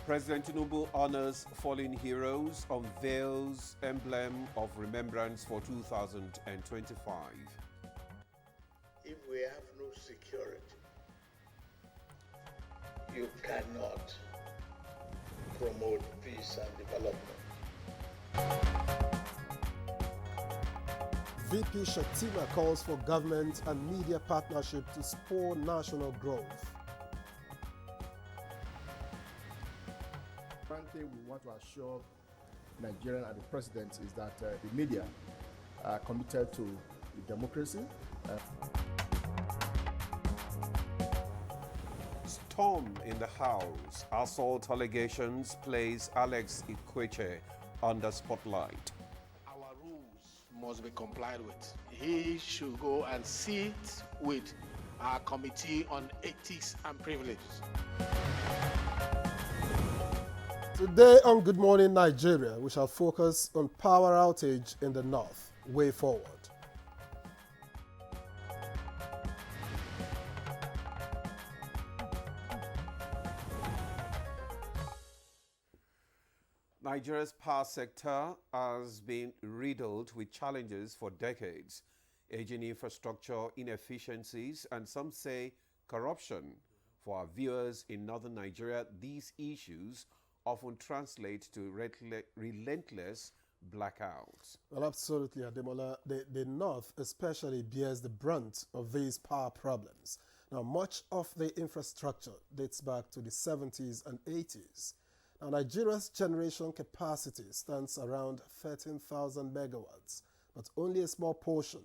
President Tinubu honors fallen heroes, unveils emblem of remembrance for 2025. If we have no security, you cannot promote peace and development. VP Shettima calls for government and media partnership to spur national growth. One thing we want to assure Nigerian and the president is that the media are committed to democracy. Storm in the House. Assault allegations place Alex Ikweche under spotlight. Our rules must be complied with. He should go and sit with our Committee on Ethics and Privileges. Today on Good Morning Nigeria, we shall focus on power outage in the north. Way forward. Nigeria's power sector has been riddled with challenges for decades. Aging infrastructure, inefficiencies, and some say corruption. For our viewers in northern Nigeria, these issues often translate to relentless blackouts. Well, absolutely, Ademola. The north especially bears the brunt of these power problems. Now, much of the infrastructure dates back to the 70s and 80s. Now, Nigeria's generation capacity stands around 13,000 megawatts, but only a small portion,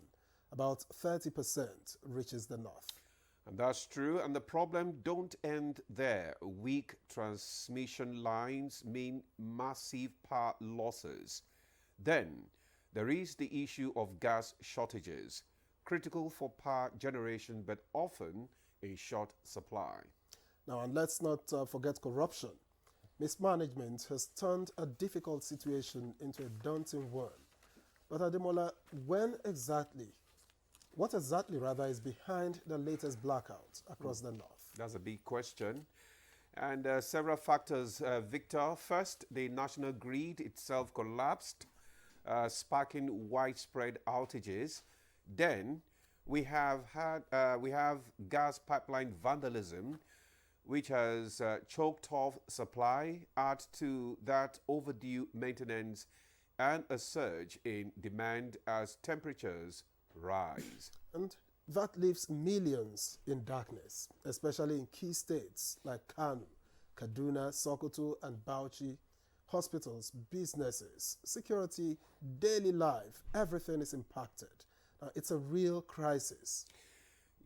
about 30%, reaches the north. And that's true, and the problem don't end there. Weak transmission lines mean massive power losses. Then, there is the issue of gas shortages, critical for power generation but often in short supply. Now, and let's not forget corruption. Mismanagement has turned a difficult situation into a daunting one. But Ademola, what exactly is behind the latest blackout across the north? That's a big question. And several factors, Victor. First, the national grid itself collapsed, sparking widespread outages. Then we have gas pipeline vandalism, which has choked off supply. Add to that overdue maintenance and a surge in demand as temperatures rise. And that leaves millions in darkness, especially in key states like Kano, Kaduna, Sokoto, and Bauchi. Hospitals, businesses, security, daily life, everything is impacted. It's a real crisis.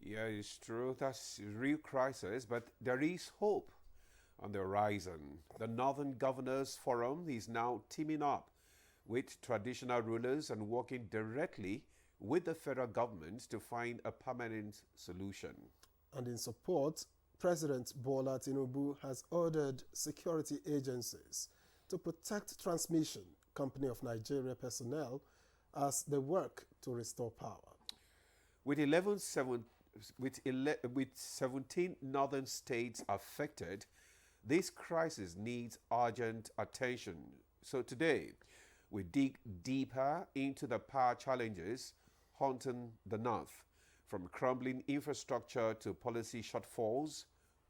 Yeah, it's true. That's a real crisis, but there is hope on the horizon. The Northern Governors Forum is now teaming up with traditional rulers and working directly with the federal government to find a permanent solution. And in support, President Bola Tinubu has ordered security agencies to protect transmission company of Nigeria personnel as they work to restore power. With 17 northern states affected, this crisis needs urgent attention. So today, we dig deeper into the power challenges haunting the north. From crumbling infrastructure to policy shortfalls,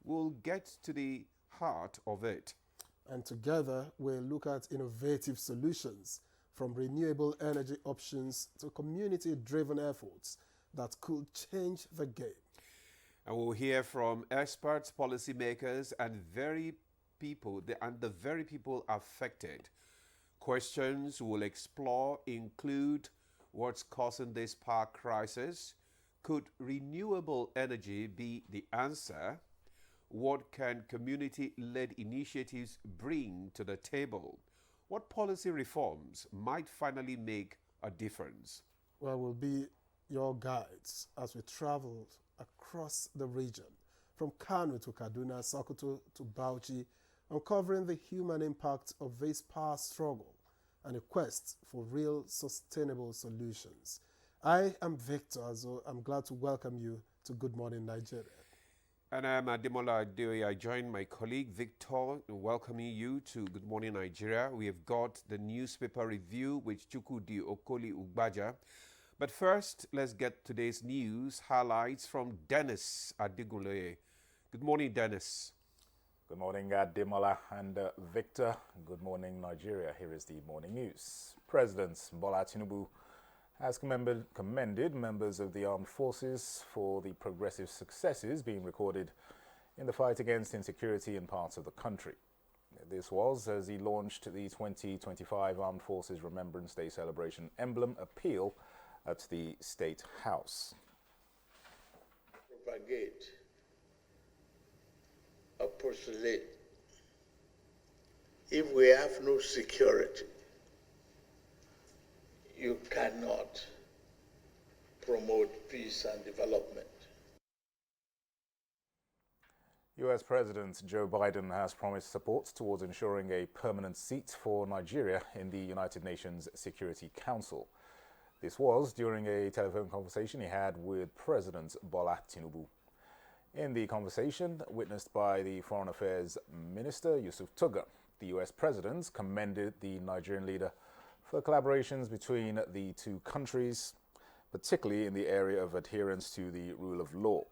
we'll get to the heart of it. And together, we'll look at innovative solutions, from renewable energy options to community-driven efforts that could change the game. And we'll hear from experts, policymakers, and the very people affected. Questions we'll explore include: what's causing this power crisis? Could renewable energy be the answer? What can community-led initiatives bring to the table? What policy reforms might finally make a difference? Well, we'll be your guides as we travel across the region, from Kano to Kaduna, Sokoto to Bauchi, uncovering the human impact of this power struggle and a quest for real sustainable solutions. I am Victor, so I'm glad to welcome you to Good Morning Nigeria. And I'm Ademola Adeoye. I join my colleague Victor in welcoming you to Good Morning Nigeria. We have got the newspaper review with Chukwudi Okoli Ugbaja. But first, let's get today's news highlights from Dennis Adiguleye. Good morning, Dennis. Good morning, Ademola and Victor. Good morning, Nigeria. Here is the morning news. President Bola Tinubu has commended members of the armed forces for the progressive successes being recorded in the fight against insecurity in parts of the country. This was as he launched the 2025 Armed Forces Remembrance Day celebration emblem appeal at the State House. Propagate or postulate if we have no security, you cannot promote peace and development. U.S. President Joe Biden has promised support towards ensuring a permanent seat for Nigeria in the United Nations Security Council. This was during a telephone conversation he had with President Bola Tinubu. In the conversation, witnessed by the Foreign Affairs Minister Yusuf Tuga, the U.S. President commended the Nigerian leader for collaborations between the two countries, particularly in the area of adherence to the rule of law.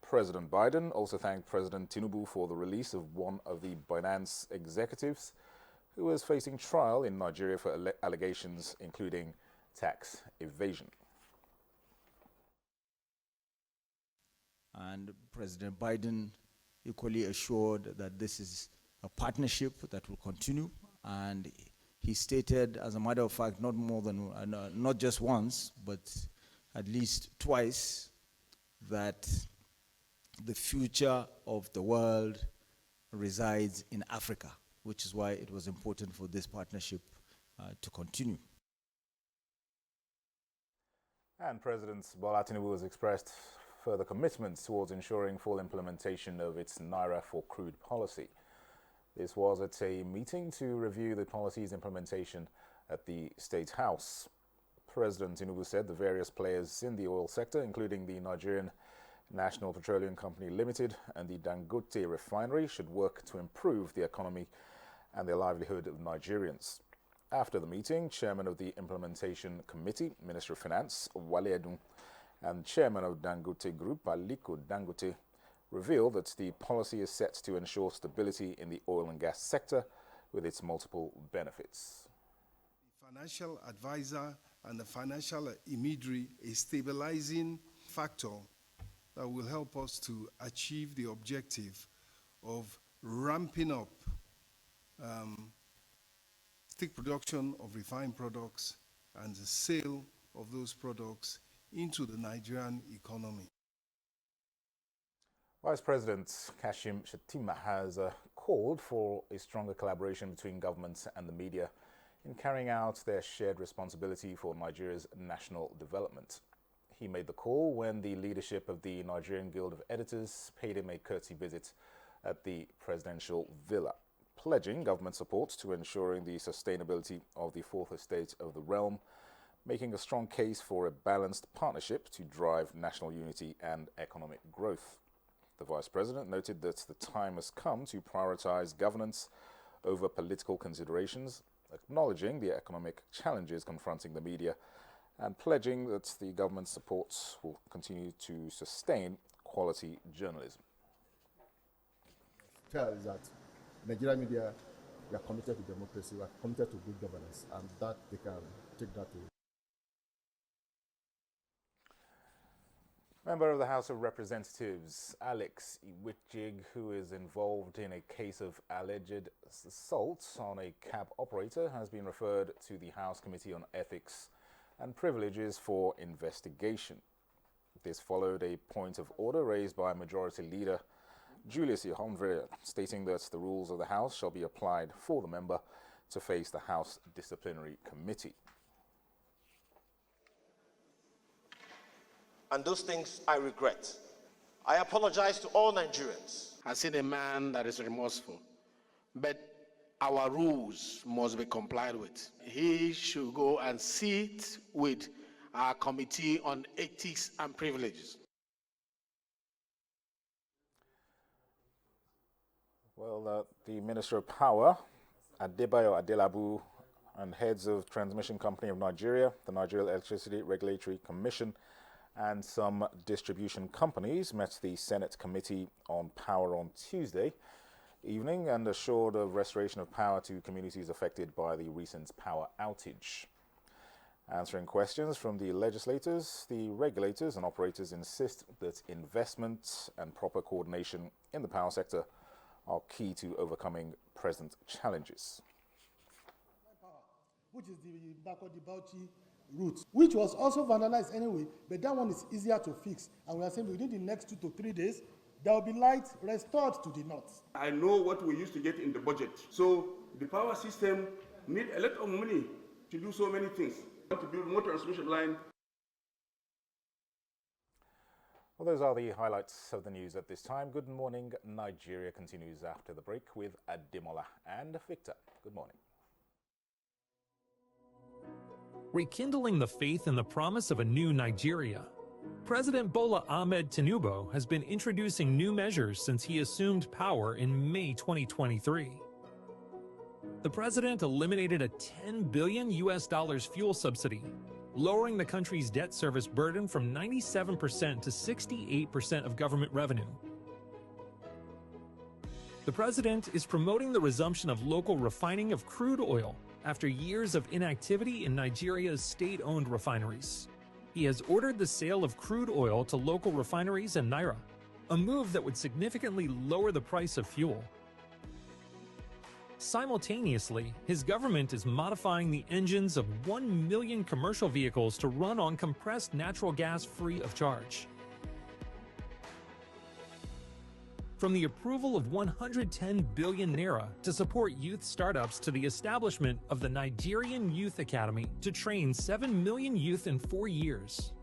President Biden also thanked President Tinubu for the release of one of the Binance executives who was facing trial in Nigeria for allegations including tax evasion. And President Biden equally assured that this is a partnership that will continue, and he stated, as a matter of fact, not just once, but at least twice, that the future of the world resides in Africa, which is why it was important for this partnership to continue. And President Bola Tinubu has expressed further commitments towards ensuring full implementation of its Naira for crude policy. This was at a meeting to review the policy's implementation at the State House. President Tinubu said the various players in the oil sector, including the Nigerian National Petroleum Company Limited and the Dangote refinery, should work to improve the economy and the livelihood of Nigerians. After the meeting, Chairman of the Implementation Committee, Minister of Finance, Wale Edun, and Chairman of Dangote Group, Aliko Dangote, revealed that the policy is set to ensure stability in the oil and gas sector with its multiple benefits. The financial advisor and the financial intermediary, a stabilizing factor that will help us to achieve the objective of ramping up stick production of refined products and the sale of those products into the Nigerian economy. Vice President Kashim Shettima has called for a stronger collaboration between governments and the media in carrying out their shared responsibility for Nigeria's national development. He made the call when the leadership of the Nigerian Guild of Editors paid him a courtesy visit at the presidential villa, pledging government support to ensuring the sustainability of the fourth estate of the realm, making a strong case for a balanced partnership to drive national unity and economic growth. The Vice President noted that the time has come to prioritize governance over political considerations, acknowledging the economic challenges confronting the media and pledging that the government's support will continue to sustain quality journalism. Fair is that Nigerian media, we are committed to democracy, we are committed to good governance, and that they can take that to. Member of the House of Representatives, Alex Iwikjig, who is involved in a case of alleged assault on a cab operator, has been referred to the House Committee on Ethics and Privileges for investigation. This followed a point of order raised by Majority Leader Julius Ihonvre, stating that the rules of the House shall be applied for the member to face the House Disciplinary Committee. And those things I regret. I apologize to all Nigerians. I've seen a man that is remorseful, but our rules must be complied with. He should go and sit with our Committee on Ethics and Privileges. Well, the Minister of Power, Adebayo Adelabu, and heads of Transmission Company of Nigeria, the Nigeria Electricity Regulatory Commission, and some distribution companies met the Senate Committee on Power on Tuesday evening and assured of restoration of power to communities affected by the recent power outage. Answering questions from the legislators, the regulators and operators insist that investment and proper coordination in the power sector are key to overcoming present challenges. Which is the Bauchi route, which was also vandalized anyway, but that one is easier to fix. And we are saying within the next 2 to 3 days, there will be light restored to the north. I know what we used to get in the budget. So the power system needs a lot of money to do so many things. To build more transmission line. Well, those are the highlights of the news at this time. Good morning, Nigeria continues after the break with Ademola and Victor. Good morning. Rekindling the faith in the promise of a new Nigeria. President Bola Ahmed Tinubu has been introducing new measures since he assumed power in May 2023. The president eliminated a $10 billion fuel subsidy, lowering the country's debt service burden from 97% to 68% of government revenue. The president is promoting the resumption of local refining of crude oil after years of inactivity in Nigeria's state-owned refineries. He has ordered the sale of crude oil to local refineries in Naira, a move that would significantly lower the price of fuel. Simultaneously, his government is modifying the engines of 1 million commercial vehicles to run on compressed natural gas free of charge. From the approval of 110 billion naira to support youth startups to the establishment of the Nigerian Youth Academy to train 7 million youth in 4 years.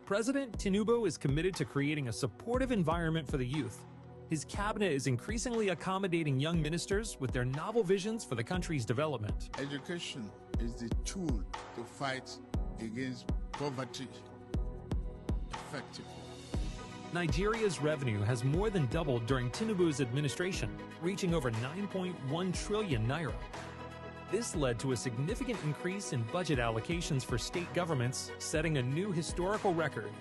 President Tinubu is committed to creating a supportive environment for the youth. His cabinet is increasingly accommodating young ministers with their novel visions for the country's development. Education is the tool to fight against poverty effectively. Nigeria's revenue has more than doubled during Tinubu's administration, reaching over 9.1 trillion naira. This led to a significant increase in budget allocations for state governments, setting a new historical record.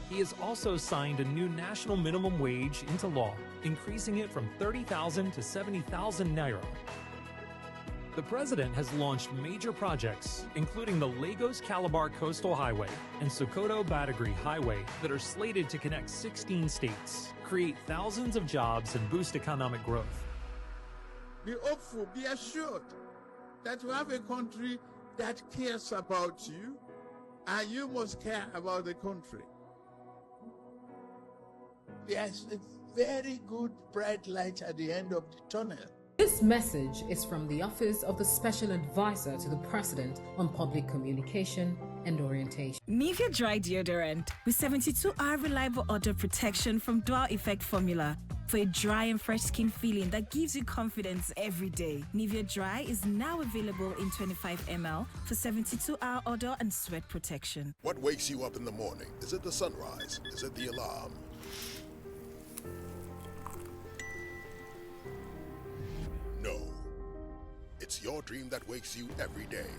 He has also signed a new national minimum wage into law, increasing it from 30,000 to 70,000 naira. The president has launched major projects, including the Lagos-Calabar Coastal Highway and Sokoto-Badagry Highway that are slated to connect 16 states, create thousands of jobs and boost economic growth. Be hopeful, be assured that you have a country that cares about you, and you must care about the country. There's a very good bright light at the end of the tunnel. This message is from the Office of the Special Advisor to the President on Public Communication and Orientation. Nivea Dry Deodorant with 72-hour reliable odor protection from Dual Effect Formula for a dry and fresh skin feeling that gives you confidence every day. Nivea Dry is now available in 25 ml for 72-hour odor and sweat protection. What wakes you up in the morning? Is it the sunrise? Is it the alarm? No. It's your dream that wakes you every day.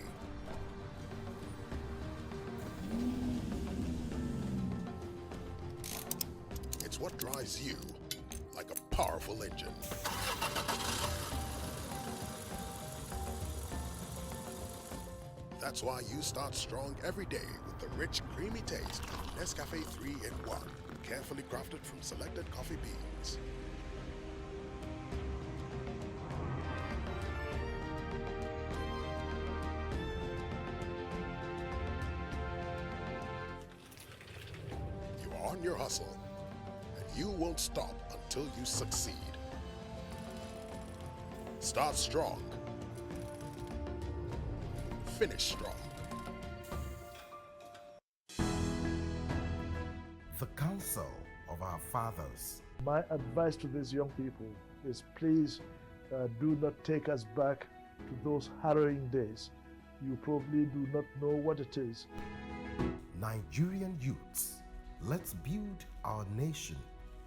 It's what drives you like a powerful engine. That's why you start strong every day with the rich, creamy taste of Nescafe 3-in-1, carefully crafted from selected coffee beans. On your hustle, and you won't stop until you succeed. Start strong. Finish strong. The counsel of our fathers. My advice to these young people is please do not take us back to those harrowing days. You probably do not know what it is. Nigerian youths, let's build our nation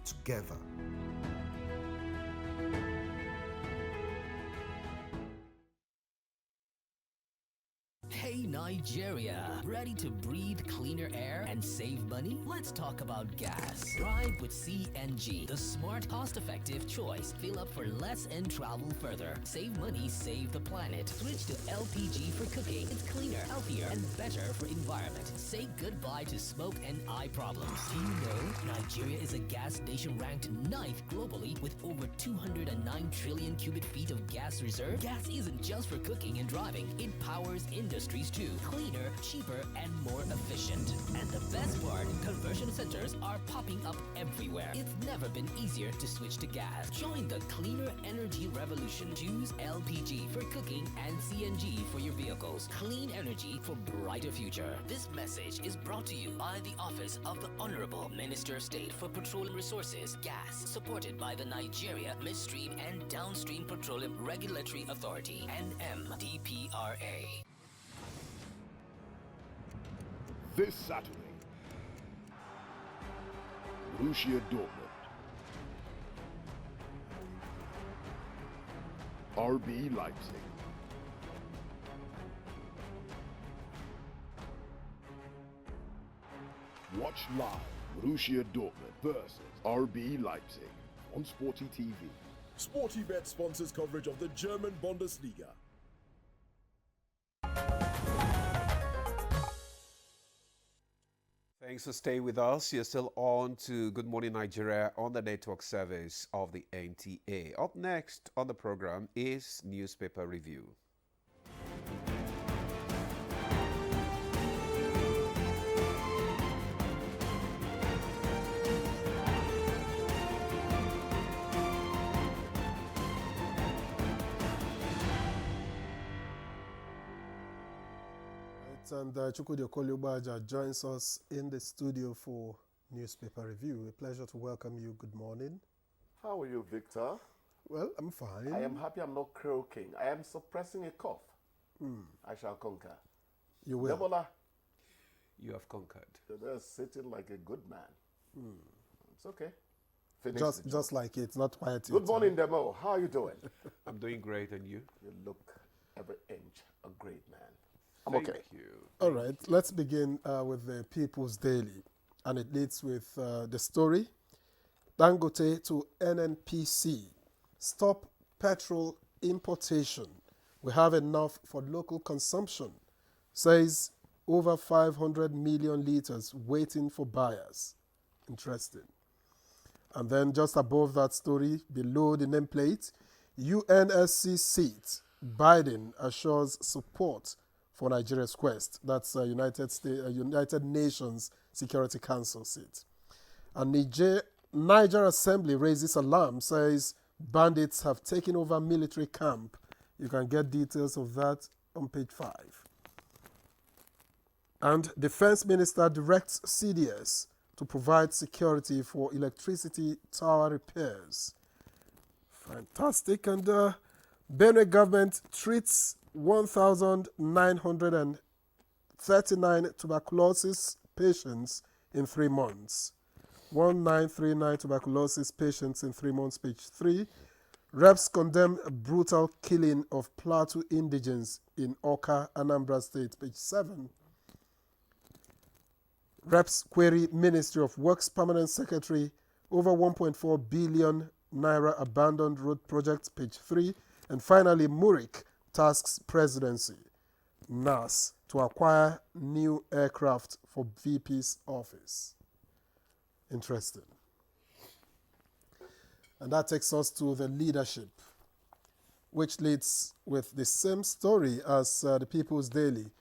together. Nigeria. Ready to breathe cleaner air and save money? Let's talk about gas. Drive with CNG, the smart, cost-effective choice. Fill up for less and travel further. Save money, save the planet. Switch to LPG for cooking. It's cleaner, healthier, and better for environment. Say goodbye to smoke and eye problems. Do you know Nigeria is a gas nation ranked 9th globally with over 209 trillion cubic feet of gas reserve? Gas isn't just for cooking and driving. It powers industries too. Cleaner, cheaper, and more efficient. And the best part, conversion centers are popping up everywhere. It's never been easier to switch to gas. Join the cleaner energy revolution. Choose LPG for cooking and CNG for your vehicles. Clean energy for brighter future. This message is brought to you by the Office of the Honorable Minister of State for Petroleum Resources, Gas, supported by the Nigeria Midstream and Downstream Petroleum Regulatory Authority, NMDPRA. This Saturday, Borussia Dortmund, RB Leipzig. Watch live Borussia Dortmund versus RB Leipzig on Sporty TV. SportyBet sponsors coverage of the German Bundesliga. Thanks for staying with us. You're still on to Good Morning Nigeria on the network service of the NTA. Up next on the program is Newspaper Review. And Chukwudi Okoliubaja joins us in the studio for Newspaper Review. A pleasure to welcome you. Good morning. How are you, Victor? Well, I'm fine. I am happy I'm not croaking. I am suppressing a cough. I shall conquer. You will. Debola, you have conquered. You're sitting like a good man. It's okay. Just like it, not quiet. Good morning, Demo. How are you doing? I'm doing great, and you? You look every inch a great man. Thank you. All right, let's begin with the People's Daily. And it leads with the story. Dangote to NNPC. Stop petrol importation. We have enough for local consumption. Says over 500 million liters waiting for buyers. Interesting. And then just above that story, below the nameplate, UNSC seat. Biden assures support for Nigeria's quest. That's United Nations Security Council seat. And Niger Assembly raises alarm, says bandits have taken over military camp. You can get details of that on page 5. And Defense Minister directs CDS to provide security for electricity tower repairs. Fantastic. And Benue government treats 1,939 tuberculosis patients in 3 months. 1,939 tuberculosis patients in 3 months, page 3. Reps condemn brutal killing of Plateau indigents in Oka, Anambra State, page 7. Reps query Ministry of Works Permanent Secretary over 1.4 billion naira abandoned road project, page 3. And finally, Murik tasks presidency, NAS, to acquire new aircraft for VP's office. Interesting. And that takes us to the leadership, which leads with the same story as the People's Daily.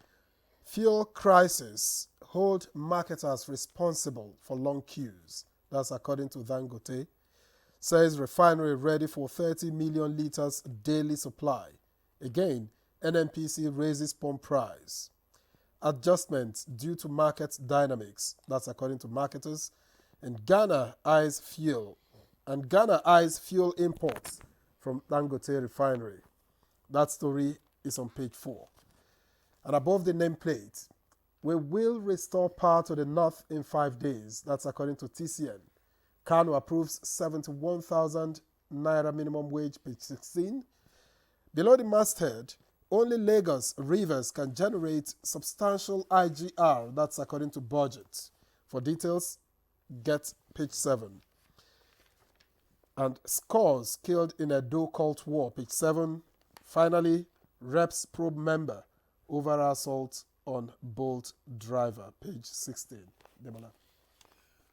Fuel crisis hold marketers responsible for long queues. That's according to Dangote. Says refinery ready for 30 million liters daily supply. Again, NNPC raises pump price. Adjustments due to market dynamics. That's according to marketers. And Ghana eyes fuel imports from Dangote refinery. That story is on page 4. And above the nameplate, we will restore power to the north in 5 days. That's according to TCN. Kano approves 71,000 naira minimum wage, page 16. Below the masthead, Only Lagos Rivers can generate substantial IGR. That's according to budget. For details, get page 7. And scores killed in a Edo cult war, page 7. Finally, Reps probe member over assault on Bolt driver, page 16. Demola.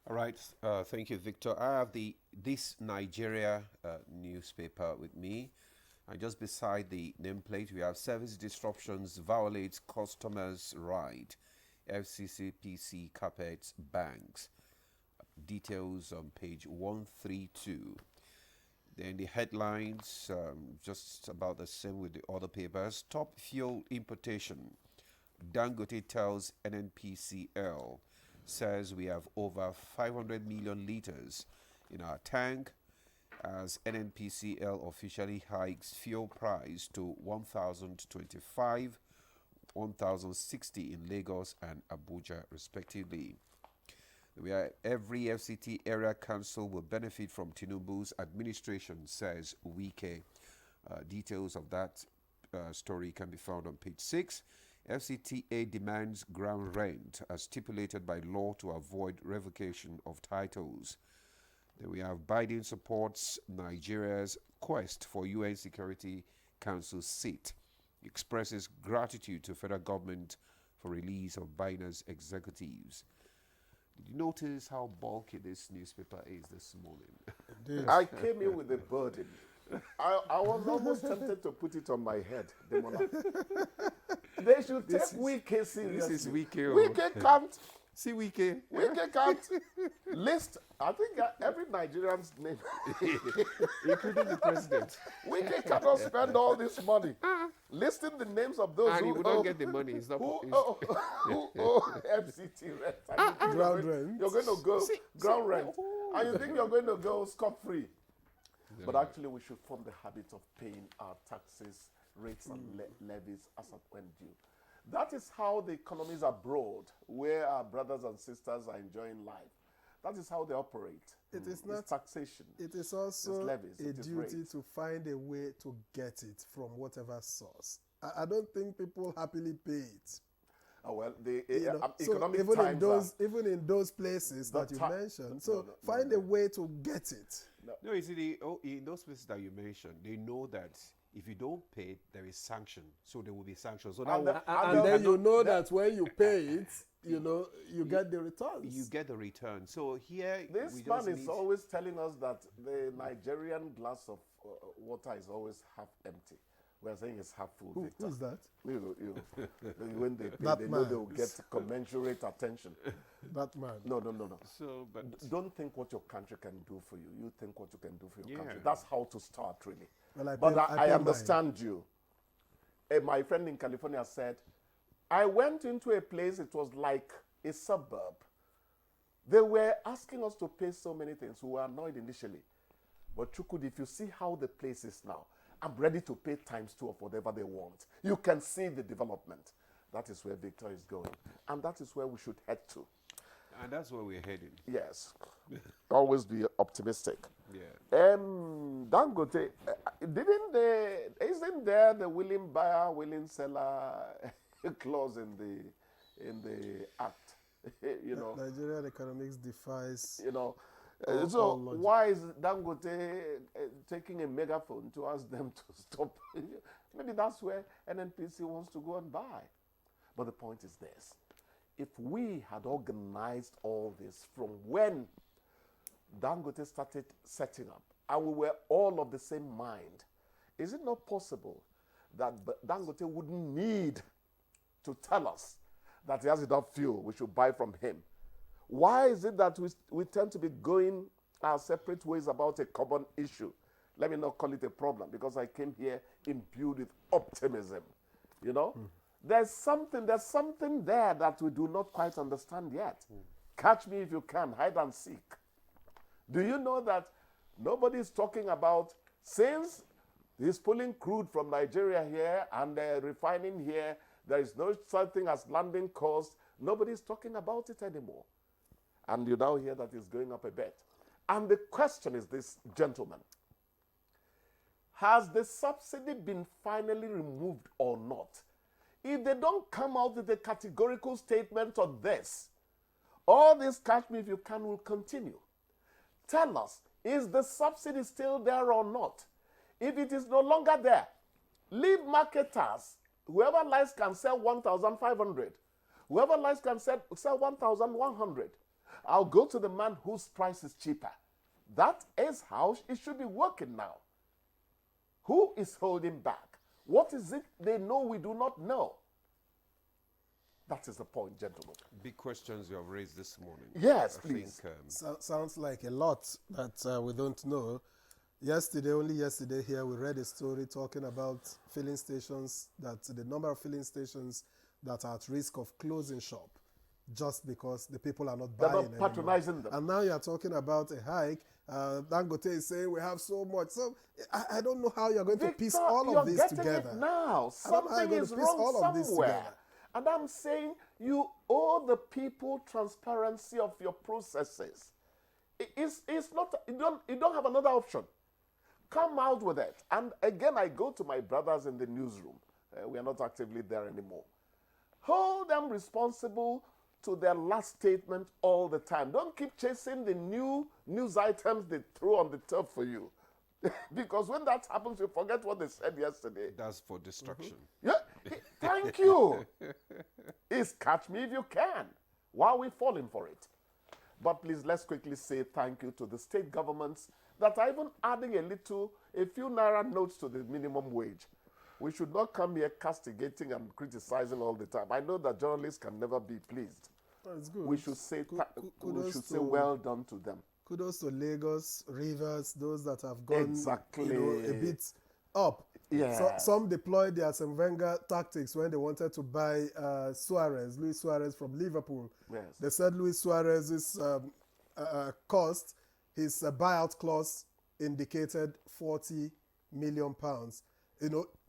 All right, thank you, Victor. I have this Nigeria newspaper with me. And just beside the nameplate, we have service disruptions violates customers' right. FCCPC carpets banks. Details on page 132. Then the headlines, just about the same with the other papers. Top fuel importation. Dangote tells NNPCL, says we have over 500 million liters in our tank, as NNPCL officially hikes fuel price to 1,025, 1,060 in Lagos and Abuja, respectively. Every FCT area council will benefit from Tinubu's administration, says Wike. Details of that story can be found on page 6. FCTA demands ground rent as stipulated by law to avoid revocation of titles. Then we have Biden supports Nigeria's quest for UN Security Council seat. Expresses gratitude to federal government for release of Biden's executives. Did you notice how bulky this newspaper is this morning? I came in with a burden. I was almost tempted to put it on my head, Demola. They should take Wike seriously. This is Wike. Wike can't. See Wike. Wike can't list, I think, every Nigerian's name. Including the president. Wike cannot spend all this money listing the names of those and who he would not get the money. It's not, who owe FCT rent. Ground rent. You're going to go ground rent. And you think you're going to go scot-free. Yeah. But actually, we should form the habit of paying our taxes, rates, and levies as at when due. That is how the economies abroad, where our brothers and sisters are enjoying life. That is how they operate. It is not taxation. It is also levies, a duty to find a way to get it from whatever source. I don't think people happily pay it. Oh, well, the so economic even times even in those places that you mentioned, find a way to get it. No, you see, in those places that you mentioned, they know that if you don't pay it, there is sanction. So there will be sanctions. So and then you know that when you pay it, you get the returns. You get the return. So here, this man is always telling us that the Nigerian glass of water is always half empty. We're saying it's half full. Who's that? When they pay, they know they will get commensurate attention. That man. No. So, but don't think what your country can do for you. You think what you can do for your country. That's how to start, really. Well, I understand you. My friend in California said, I went into a place, it was like a suburb. They were asking us to pay so many things. We were annoyed initially. But Chukwudi, if you see how the place is now, I'm ready to pay times 2 of whatever they want. You can see the development. That is where Victor is going. And that is where we should head to. And that's where we're heading. Yes. Always be optimistic. Yeah. Dangote, isn't there the willing buyer, willing seller clause in the act? Nigerian economics defies. So why is Dangote taking a megaphone to ask them to stop? Maybe that's where NNPC wants to go and buy. But the point is this. If we had organized all this from when Dangote started setting up, and we were all of the same mind, is it not possible that Dangote wouldn't need to tell us that he has enough fuel we should buy from him? Why is it that we tend to be going our separate ways about a common issue? Let me not call it a problem, because I came here imbued with optimism. There's something there that we do not quite understand yet. Catch me if you can, hide and seek. Do you know that nobody is talking about, since he's pulling crude from Nigeria here and refining here, there is no such thing as landing cost. Nobody is talking about it anymore. And you now hear that it's going up a bit. And the question is this, gentlemen. Has the subsidy been finally removed or not? If they don't come out with a categorical statement on this, all this catch me if you can will continue. Tell us, is the subsidy still there or not? If it is no longer there, leave marketers. Whoever likes can sell 1,500. Whoever likes can sell 1,100. I'll go to the man whose price is cheaper. That is how it should be working now. Who is holding back? What is it they know we do not know? That is the point, gentlemen. Big questions you have raised this morning. Yes, I please. think, Sounds like a lot that we don't know. Only yesterday here, we read a story talking about filling stations, that the number of filling stations that are at risk of closing shop just because the people are not buying They're not patronizing them. And now you're talking about a hike. Dangote is saying we have so much. So I don't know how you're going to piece all of this together. It now. Something is wrong somewhere. And I'm saying you owe the people transparency of your processes. It's not, you don't have another option. Come out with it. And again, I go to my brothers in the newsroom. We are not actively there anymore. Hold them responsible to their last statement all the time. Don't keep chasing the new news items they throw on the turf for you. Because when that happens, you forget what they said yesterday. That's for destruction. Yeah, thank you. It's catch me if you can. Why are we falling for it? But please, let's quickly say thank you to the state governments that are even adding a few naira notes to the minimum wage. We should not come here castigating and criticizing all the time. I know that journalists can never be pleased. That's good. We should say, well done to them. Kudos to Lagos, Rivers, those that have gone exactly a bit up. Yeah. So, some deployed their Arsene Wenger tactics when they wanted to buy Luis Suarez from Liverpool. Yes. They said Luis Suarez's cost, his buyout clause indicated £40 million.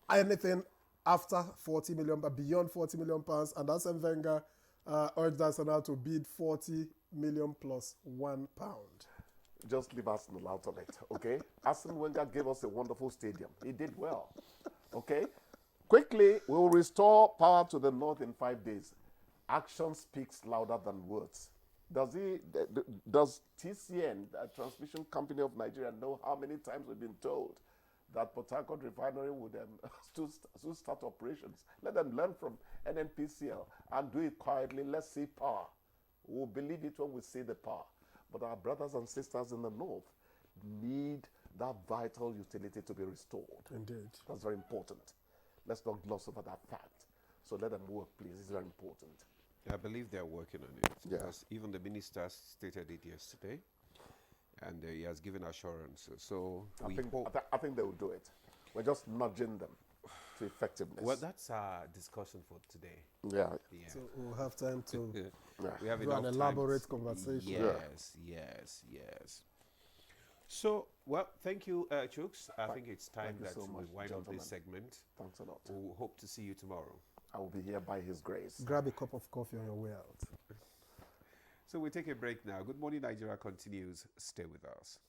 Anything after 40 million, but beyond 40 million pounds, and Arsene Wenger urged Arsenal to bid 40 million plus £1. Just leave Arsenal out of it, okay? Arsene Wenger gave us a wonderful stadium. He did well, okay? Quickly, we will restore power to the north in 5 days. Action speaks louder than words. Does TCN, the transmission company of Nigeria, know how many times we've been told that Port Harcourt refinery would soon start operations? Let them learn from NNPCL and do it quietly. Let's see power. We'll believe it when we see the power. But our brothers and sisters in the north need that vital utility to be restored. Indeed. That's very important. Let's not gloss over that fact. So let them work, please. It's very important. I believe they're working on it. Yeah. Because even the minister stated it yesterday. And he has given assurances. So I think they will do it. We're just nudging them to effectiveness. Well, that's our discussion for today. Yeah. So we'll have time to we have do an elaborate conversation. Yes. So, well, thank you, Chooks. I think it's time that we wind up this segment. Thanks a lot. We'll hope to see you tomorrow. I will be here by His grace. Grab a cup of coffee on your way out. So we take a break now. Good Morning Nigeria continues. Stay with us.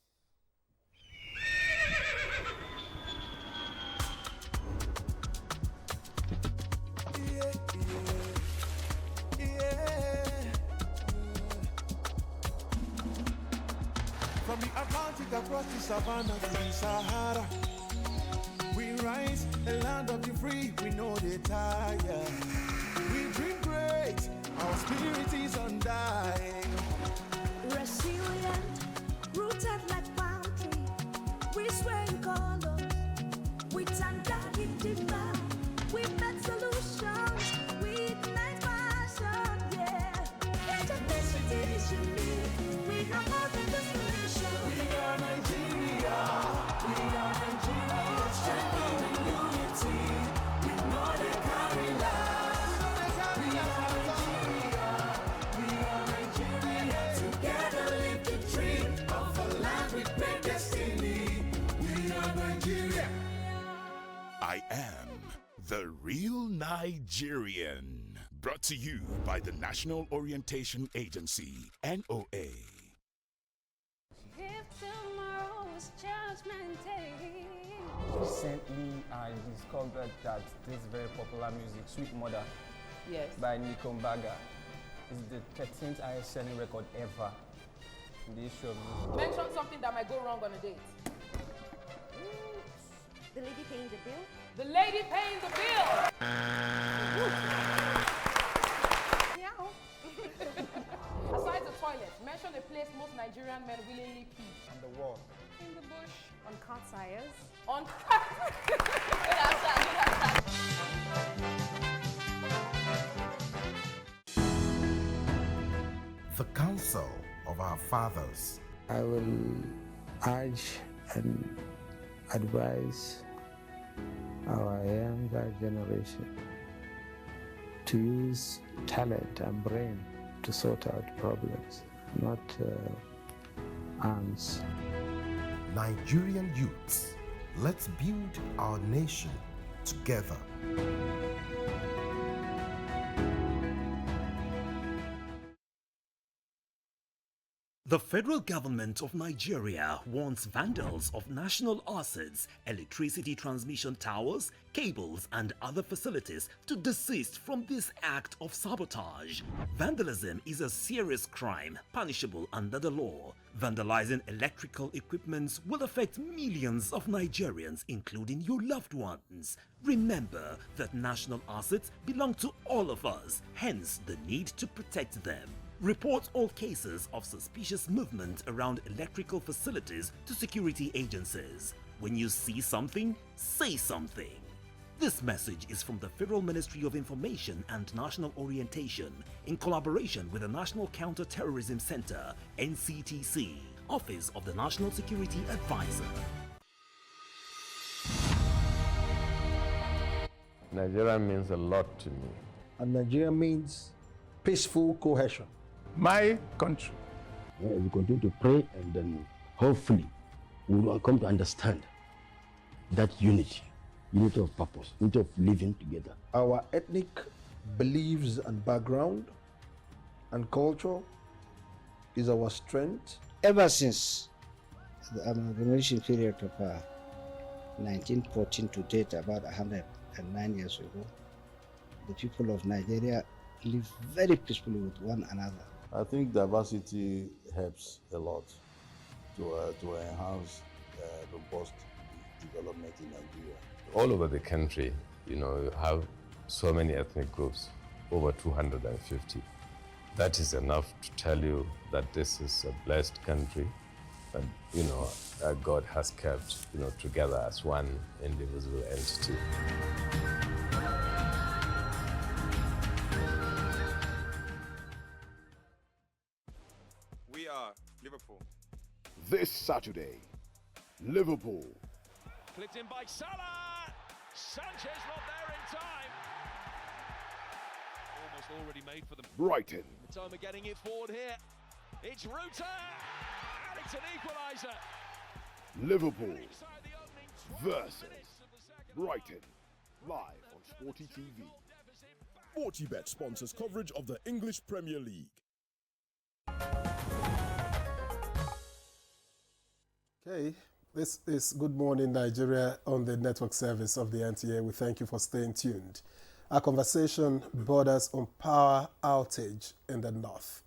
From the Atlantic across the savannah to the Sahara, we rise, the land of the free, we know they tire. We dream great, our spirit is undying. Resilient, rooted like palm tree, we sway in colors, with undying demand. We make solutions, we ignite passion, yeah. Diversity is unique, we are more than just nation. We are Nigeria, strengthening unity, we know they carry life. We are Nigeria, together live the dream of a land with great destiny. We are Nigeria. I am the real Nigerian. Brought to you by the National Orientation Agency, NOA. If tomorrow is judgment day, Recently, I discovered that this very popular music, Sweet Mother, yes, by Nico Mbaga, is the 13th highest selling record ever in the history of music. Mention something that might go wrong on a date. The lady paying the bill? The lady paying the bill! Meow. Aside the toilet, mention a place most Nigerian men willingly pee. On the wall. In the bush. On car tires? On car. Good answer, The counsel of our fathers. I will urge and advise our younger generation to use talent and brain to sort out problems, not arms. Nigerian youths, let's build our nation together. The federal government of Nigeria warns vandals of national assets, electricity transmission towers, cables and other facilities to desist from this act of sabotage. Vandalism is a serious crime punishable under the law. Vandalizing electrical equipment will affect millions of Nigerians, including your loved ones. Remember that national assets belong to all of us, hence the need to protect them. Report all cases of suspicious movement around electrical facilities to security agencies. When you see something, say something. This message is from the Federal Ministry of Information and National Orientation in collaboration with the National Counter-Terrorism Center, NCTC, Office of the National Security Advisor. Nigeria means a lot to me. And Nigeria means peaceful cohesion. My country. We continue to pray, and then hopefully we will come to understand that unity of purpose, unity of living together. Our ethnic beliefs and background and culture is our strength. Ever since the amalgamation period of 1914 to date, about 109 years ago, the people of Nigeria live very peacefully with one another. I think diversity helps a lot to enhance robust development in Nigeria. All over the country, you have so many ethnic groups, over 250. That is enough to tell you that this is a blessed country, and God has kept together as one indivisible entity. We are Liverpool. This Saturday, Liverpool. Clipped in by Salah. Sanchez not there in time. Almost already made for them. Brighton. Matoma getting it forward here. It's Ruta, and it's an equaliser. Liverpool versus Brighton, live on Sporty TV. 40Bet sponsors coverage of the English Premier League. Okay, this is Good Morning Nigeria on the network service of the NTA. We thank you for staying tuned. Our conversation borders on power outage in the north.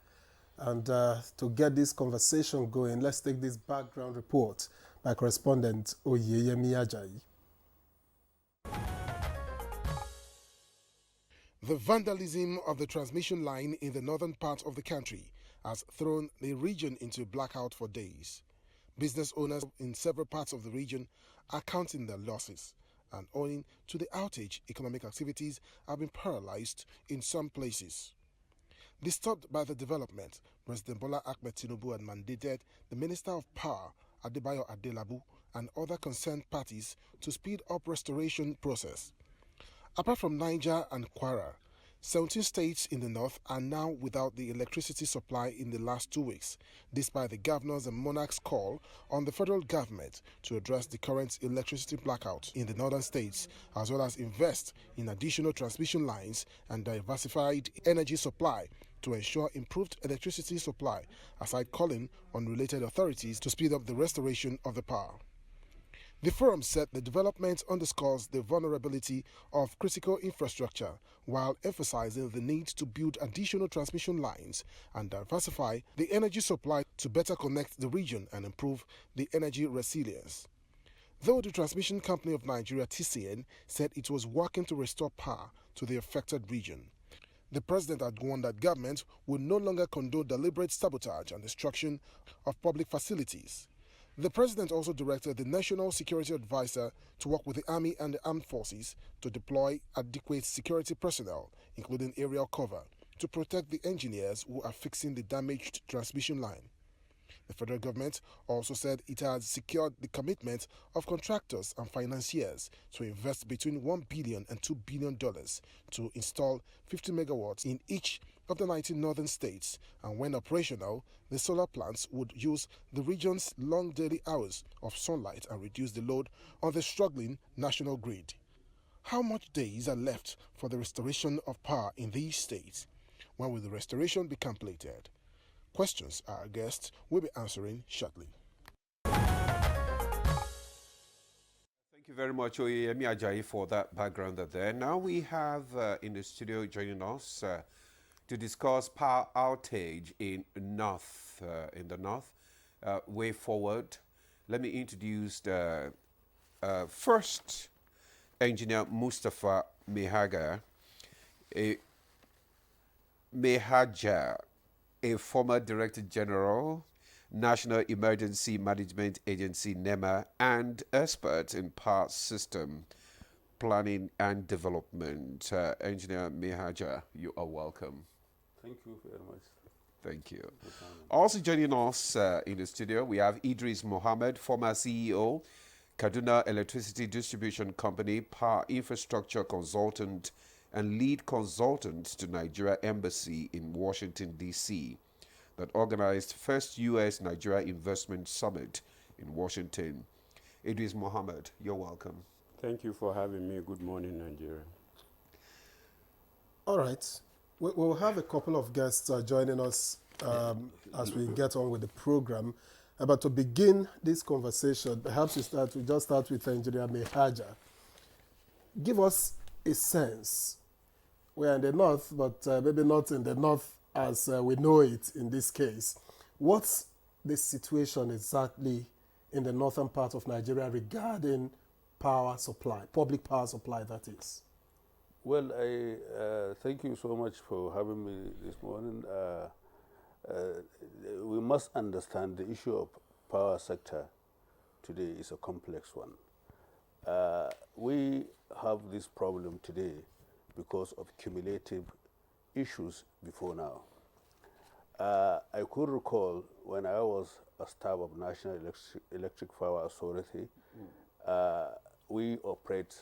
And to get this conversation going, let's take this background report by correspondent Oyeyemi Ajayi. The vandalism of the transmission line in the northern part of the country has thrown the region into blackout for days. Business owners in several parts of the region are counting their losses, and owing to the outage, economic activities have been paralyzed in some places. Disturbed by the development, President Bola Ahmed Tinubu had mandated the Minister of Power, Adebayo Adelabu, and other concerned parties to speed up restoration process. Apart from Niger and Kwara, 17 states in the north are now without the electricity supply in the last 2 weeks, despite the governor's and monarch's call on the federal government to address the current electricity blackout in the northern states, as well as invest in additional transmission lines and diversified energy supply to ensure improved electricity supply, aside calling on related authorities to speed up the restoration of the power. The forum said the development underscores the vulnerability of critical infrastructure while emphasizing the need to build additional transmission lines and diversify the energy supply to better connect the region and improve the energy resilience. Though the Transmission Company of Nigeria (TCN) said it was working to restore power to the affected region, the president had warned that government would no longer condone deliberate sabotage and destruction of public facilities. The president also directed the National Security Advisor to work with the Army and the Armed Forces to deploy adequate security personnel, including aerial cover, to protect the engineers who are fixing the damaged transmission line. The federal government also said it has secured the commitment of contractors and financiers to invest between $1 billion and $2 billion to install 50 megawatts in each of the 19 northern states, and when operational, the solar plants would use the region's long daily hours of sunlight and reduce the load on the struggling national grid. How much days are left for the restoration of power in these states? When will the restoration be completed? Questions our guests will be answering shortly. Thank you very much, Oyemi Ajayi, for that background there. Now we have in the studio joining us to discuss power outage in the north. Way forward. Let me introduce the first engineer, Mustafa Mehaja, a former Director General, National Emergency Management Agency (NEMA), and expert in power system planning and development. Engineer Mehaja, you are welcome. Thank you very much. Thank you. Also joining us in the studio, we have Idris Mohammed, former CEO, Kaduna Electricity Distribution Company, Power Infrastructure Consultant, and lead consultant to Nigeria Embassy in Washington, D.C., that organized first U.S.-Nigeria Investment Summit in Washington. Idris Mohammed, you're welcome. Thank you for having me. Good morning, Nigeria. All right. We'll have a couple of guests joining us as we get on with the program. But to begin this conversation, perhaps we just start with Engineer Mehaja. Give us a sense. We're in the north, but maybe not in the north as we know it in this case. What's the situation exactly in the northern part of Nigeria regarding power supply, public power supply, that is? Well, I thank you so much for having me this morning. We must understand the issue of power sector today is a complex one. We have this problem today because of cumulative issues before now. I could recall when I was a staff of National Electric Power Authority, we operate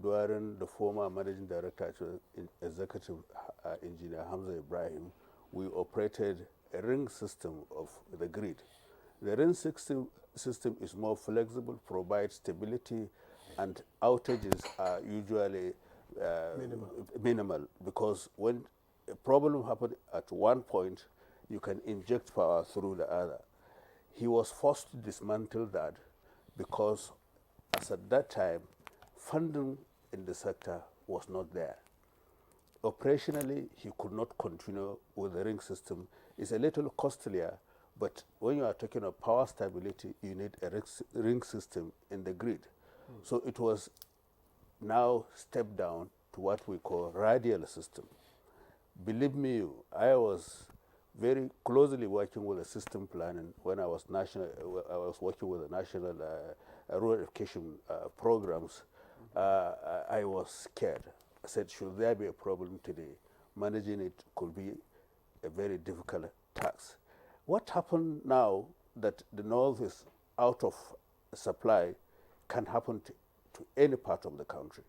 during the former managing director, executive engineer Hamza Ibrahim, we operated a ring system of the grid. The ring system is more flexible, provides stability, and outages are usually minimal because when a problem happened at one point, you can inject power through the other. He was forced to dismantle that because as at that time, funding in the sector was not there. Operationally, he could not continue with the ring system. It's a little costlier, but when you are talking of power stability, you need a ring system in the grid. So it was now stepped down to what we call radial system. Believe me, I was very closely working with the system planning when I was working with the national rural education programs. I was scared. I said, should there be a problem today, managing it could be a very difficult task. What happened now that the north is out of supply can happen to any part of the country.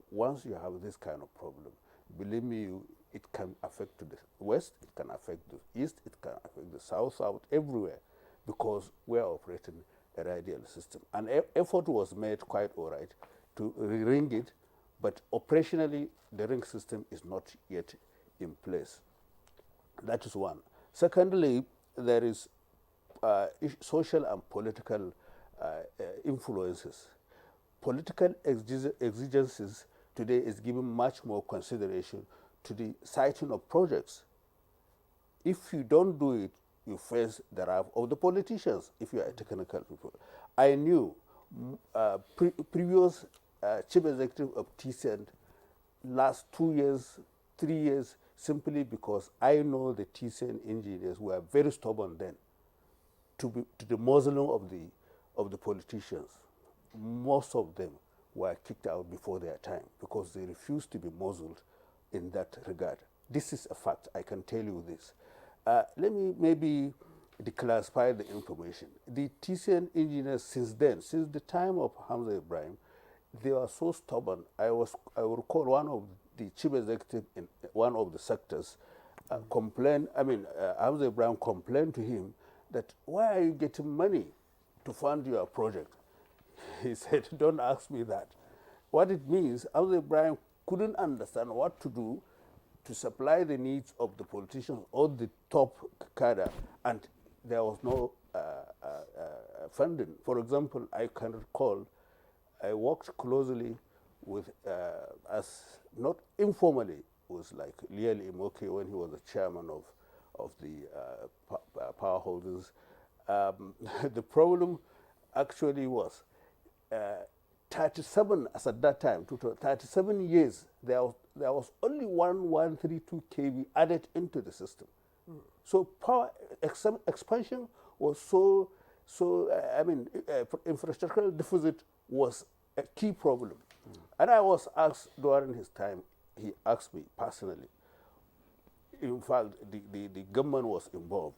Once you have this kind of problem, believe me, it can affect the west, it can affect the east, it can affect the south, everywhere, because we are operating a radial system. An effort was made quite all right to ring it, but operationally the ring system is not yet in place. That is one. Secondly, there is social and political influences. Political exigencies today is given much more consideration to the citing of projects. If you don't do it, you face the wrath of the politicians if you are a technical people. I knew previous chief executive of TCN last 2 years, 3 years, simply because I know the TCN engineers were very stubborn then to the muzzling of the politicians. Most of them were kicked out before their time because they refused to be muzzled in that regard. This is a fact. I can tell you this. Let me maybe declassify the information. The TCN engineers since then, since the time of Hamza Ibrahim, they were so stubborn. I will recall one of the chief executive in one of the sectors Hamza Ibrahim complained to him that, why are you getting money to fund your project? He said, don't ask me that. What it means, Hamza Ibrahim couldn't understand what to do to supply the needs of the politicians or the top cadre, and there was no funding. For example, I can recall I worked closely with, not informally, was like Liel Imoke when he was the chairman of the power holders. The problem actually was 37, as at that time, 37 years, there was only 132 kV added into the system. So power expansion was infrastructural deficit was a key problem. And I was asked during his time, he asked me personally, in fact, the government was involved.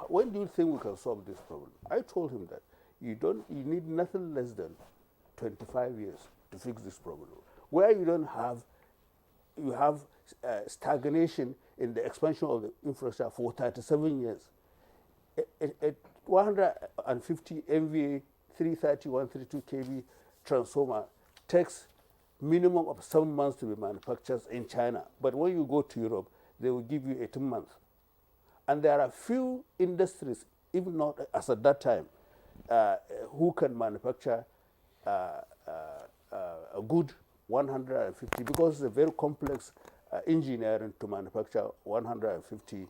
When do you think we can solve this problem? I told him that you need nothing less than 25 years to fix this problem. Where you have stagnation in the expansion of the infrastructure for 37 years. At 150 MVA, 330, 132 kV transformer takes minimum of 7 months to be manufactured in China. But when you go to Europe, they will give you 18 months. And there are few industries, even not as at that time, who can manufacture a good 150, because it's a very complex engineering to manufacture 150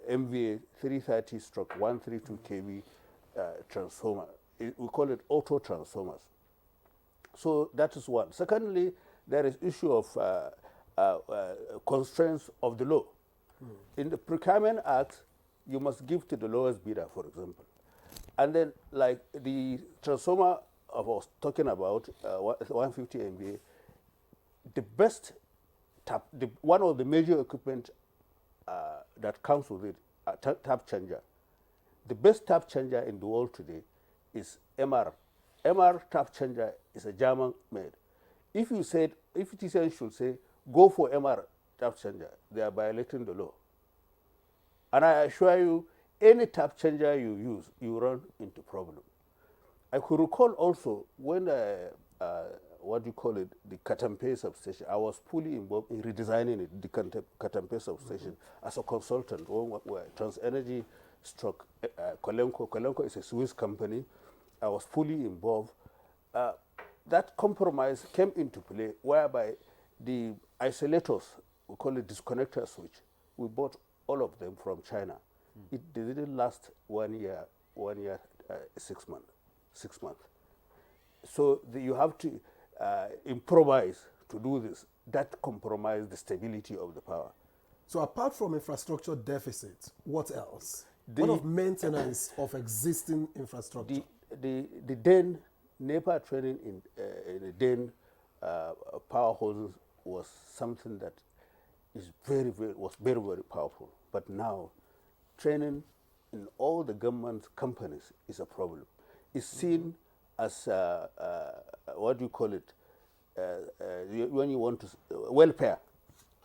MVA 330 stroke 132 kV transformer. We call it auto transformers. So that is one. Secondly, there is issue of constraints of the law. In the Procurement Act, you must give to the lowest bidder, for example. And then, like the transformer I was talking about, 150 MVA, the best one of the major equipment that comes with it, tap changer. The best tap changer in the world today is MR. MR tap changer is a German made. If TCN should say, go for MR tap changer, they are violating the law. And I assure you, any tap changer you use, you run into problem. I could recall also when, the Katampe substation, I was fully involved in redesigning it, the Katampe substation, as a consultant, where TransEnergy struck Kolenko. Kolenko is a Swiss company. I was fully involved. That compromise came into play, whereby the isolators, we call it disconnector switch, we bought all of them from China. They didn't last 1 year, 6 months. 6 months. So you have to improvise to do this. That compromised the stability of the power. So apart from infrastructure deficit, what else? What of maintenance of existing infrastructure? The DEN, NEPA training in the DEN power houses was something that is very, very powerful. But now, training in all the government companies is a problem. It's seen as, what do you call it, when you want to, welfare.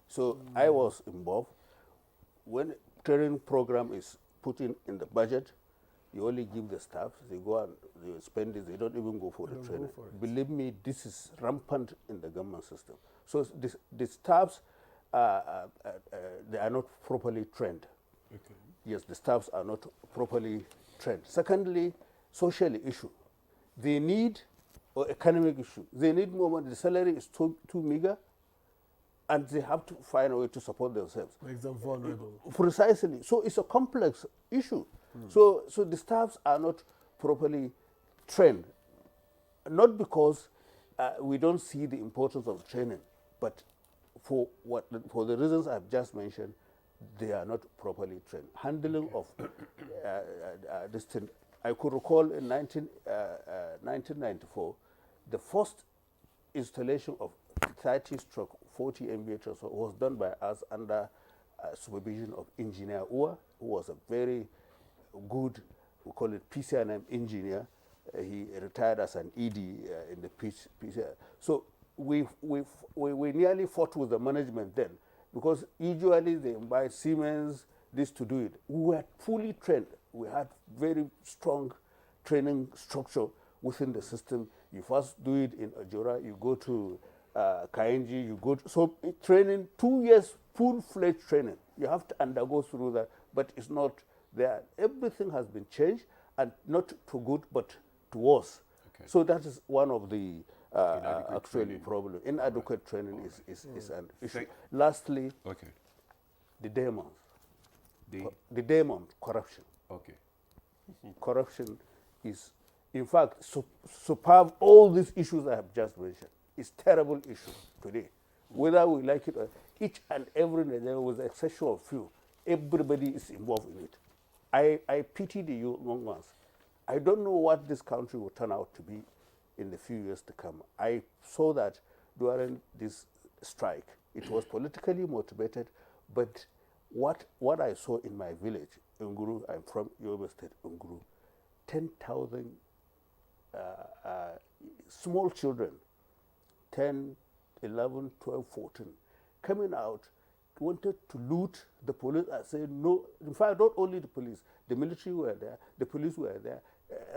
So I was involved. When training program is put in the budget, you only give the staff, they go and they spend it, they don't even go for the training. Believe me, this is rampant in the government system. So the staffs, they are not properly trained. Okay. Yes, the staffs are not properly trained. Secondly, social issue. They need, or economic issue. They need more money. The salary is too meager, and they have to find a way to support themselves. Makes them vulnerable. Precisely. So it's a complex issue. So the staffs are not properly trained, not because we don't see the importance of training, but for the reasons I've just mentioned, they are not properly trained. Handling of this thing. I could recall in 1994, the first installation of 30-40 MVA transformer was done by us under supervision of Engineer Ua, who was a very good, we call it PCNM engineer. He retired as an ED in the PCNM. So we nearly fought with the management then, because usually they invite Siemens, this to do it. We were fully trained. We had very strong training structure within the system. You first do it in Ajora, you go to Kainji, you go to, so training, 2 years full-fledged training. You have to undergo through that, but it's not there. Everything has been changed, and not to good, but to worse. Okay. So that is one of the actually problem. Inadequate training is an issue. Lastly, the demons. The demon, corruption. Okay. Corruption is, in fact, superb all these issues I have just mentioned. It's terrible issue today. Whether we like it or each and every Nigerian, with the exception of few, everybody is involved in it. I pity the young ones. I don't know what this country will turn out to be in the few years to come. I saw that during this strike. It was politically motivated, but what I saw in my village, Nguru, I'm from Yobe State, Nguru, 10,000 small children, 10, 11, 12, 14, coming out, wanted to loot the police. I said no. In fact, not only the police, the military were there, the police were there,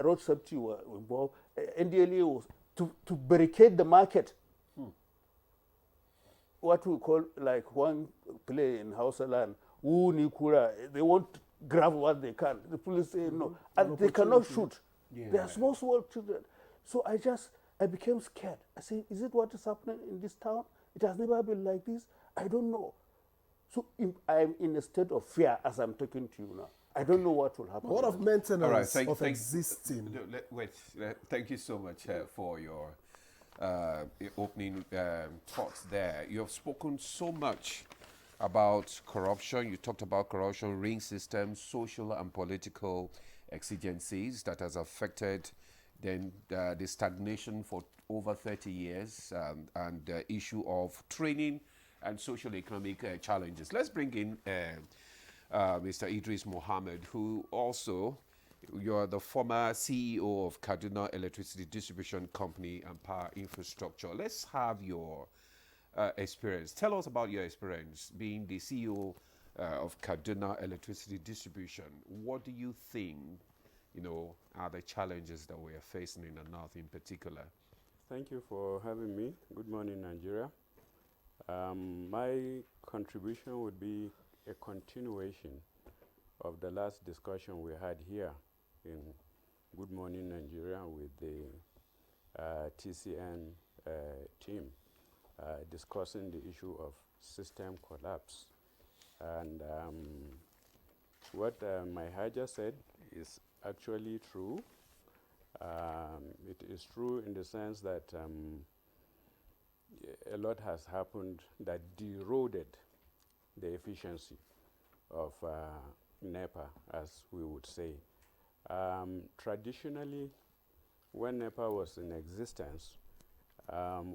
road safety were involved, NDLA was to barricade the market. What we call, like one play in Hausa land, Nikura, they want to grab what they can. The police say no, and they cannot shoot. Yeah. They are small children. So I became scared. I said, is it what is happening in this town? It has never been like this. I don't know. So I'm in a state of fear as I'm talking to you now. I don't know what will happen. What of maintenance of existing? Thank you so much for your opening thoughts there. You have spoken so much about corruption. You talked about corruption, ring systems, social and political exigencies that has affected then the stagnation for over 30 years and the issue of training and social economic challenges. Let's bring in Mr. Idris Mohammed, who also, you're the former CEO of Kaduna Electricity Distribution Company and Power Infrastructure. Let's have your experience. Tell us about your experience being the CEO of Kaduna Electricity Distribution. What do you think, are the challenges that we are facing in the North in particular? Thank you for having me. Good morning, Nigeria. My contribution would be a continuation of the last discussion we had here in Good Morning Nigeria with the TCN team discussing the issue of system collapse. And what my Haja said is actually true. It is true in the sense that a lot has happened that eroded the efficiency of NEPA, as we would say. Traditionally, when NEPA was in existence,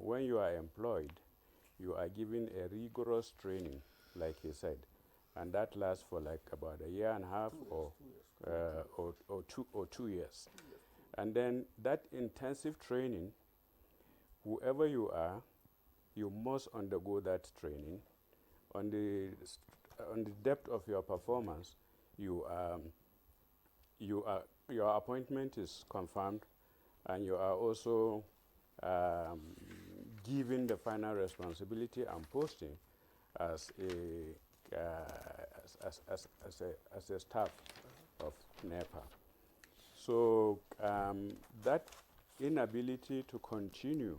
when you are employed, you are given a rigorous training, like he said, and that lasts for like about a year and a half or 2 years. And then that intensive training, whoever you are, you must undergo that training. On the depth of your performance, your appointment is confirmed, and you are also given the final responsibility and posting as a staff of NEPA. So that inability to continue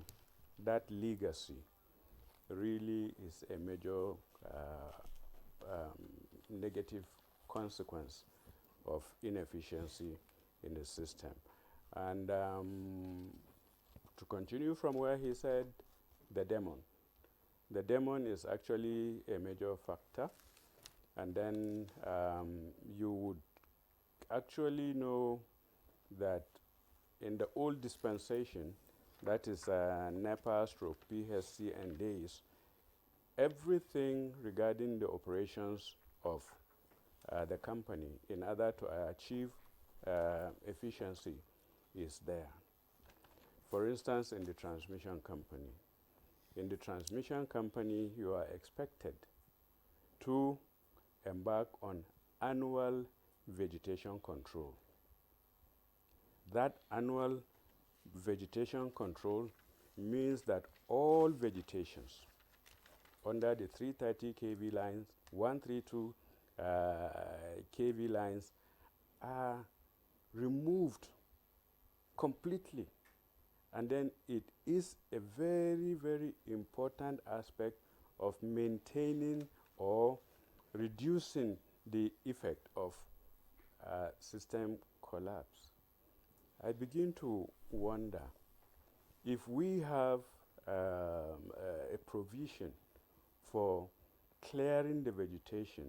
that legacy really is a major negative consequence of inefficiency in the system. And to continue from where he said, the demon. The demon is actually a major factor. And then you would actually know that in the old dispensation, that is NEPA stroke PHC and days, everything regarding the operations of the company in order to achieve efficiency is there. For instance, in the transmission company. In the transmission company, you are expected to embark on annual vegetation control. That annual vegetation control means that all vegetations under the 330 kV lines, 132 kV lines are removed completely. And then it is a very, very important aspect of maintaining or reducing the effect of system collapse. I begin to wonder if we have a provision for clearing the vegetation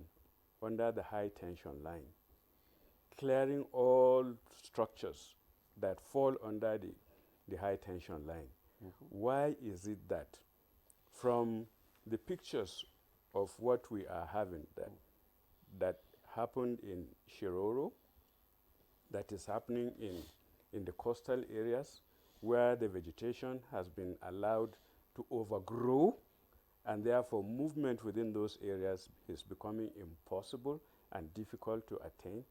under the high tension line, clearing all structures that fall under the high tension line. Why is it that from the pictures of what we are having that happened in Shiroro, that is happening in the coastal areas where the vegetation has been allowed to overgrow, and therefore movement within those areas is becoming impossible and difficult to attain,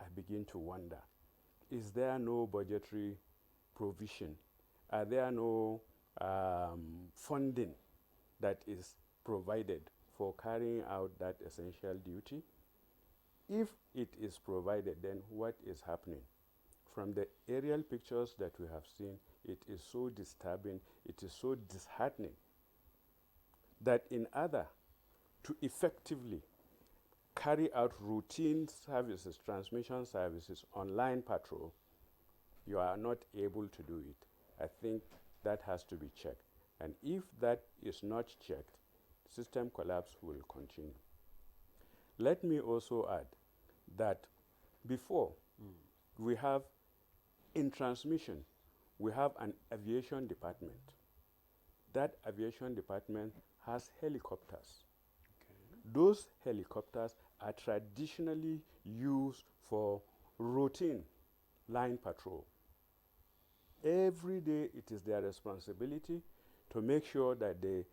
I begin to wonder, is there no budgetary provision? Are there no funding that is provided for carrying out that essential duty? If it is provided, then what is happening? From the aerial pictures that we have seen, it is so disturbing, it is so disheartening that in order to effectively carry out routine services, transmission services, online patrol, you are not able to do it. I think that has to be checked. And if that is not checked, system collapse will continue. Let me also add that before we have, in transmission, we have an aviation department. That aviation department has helicopters. Those helicopters are traditionally used for routine line patrol. Every day it is their responsibility to make sure that they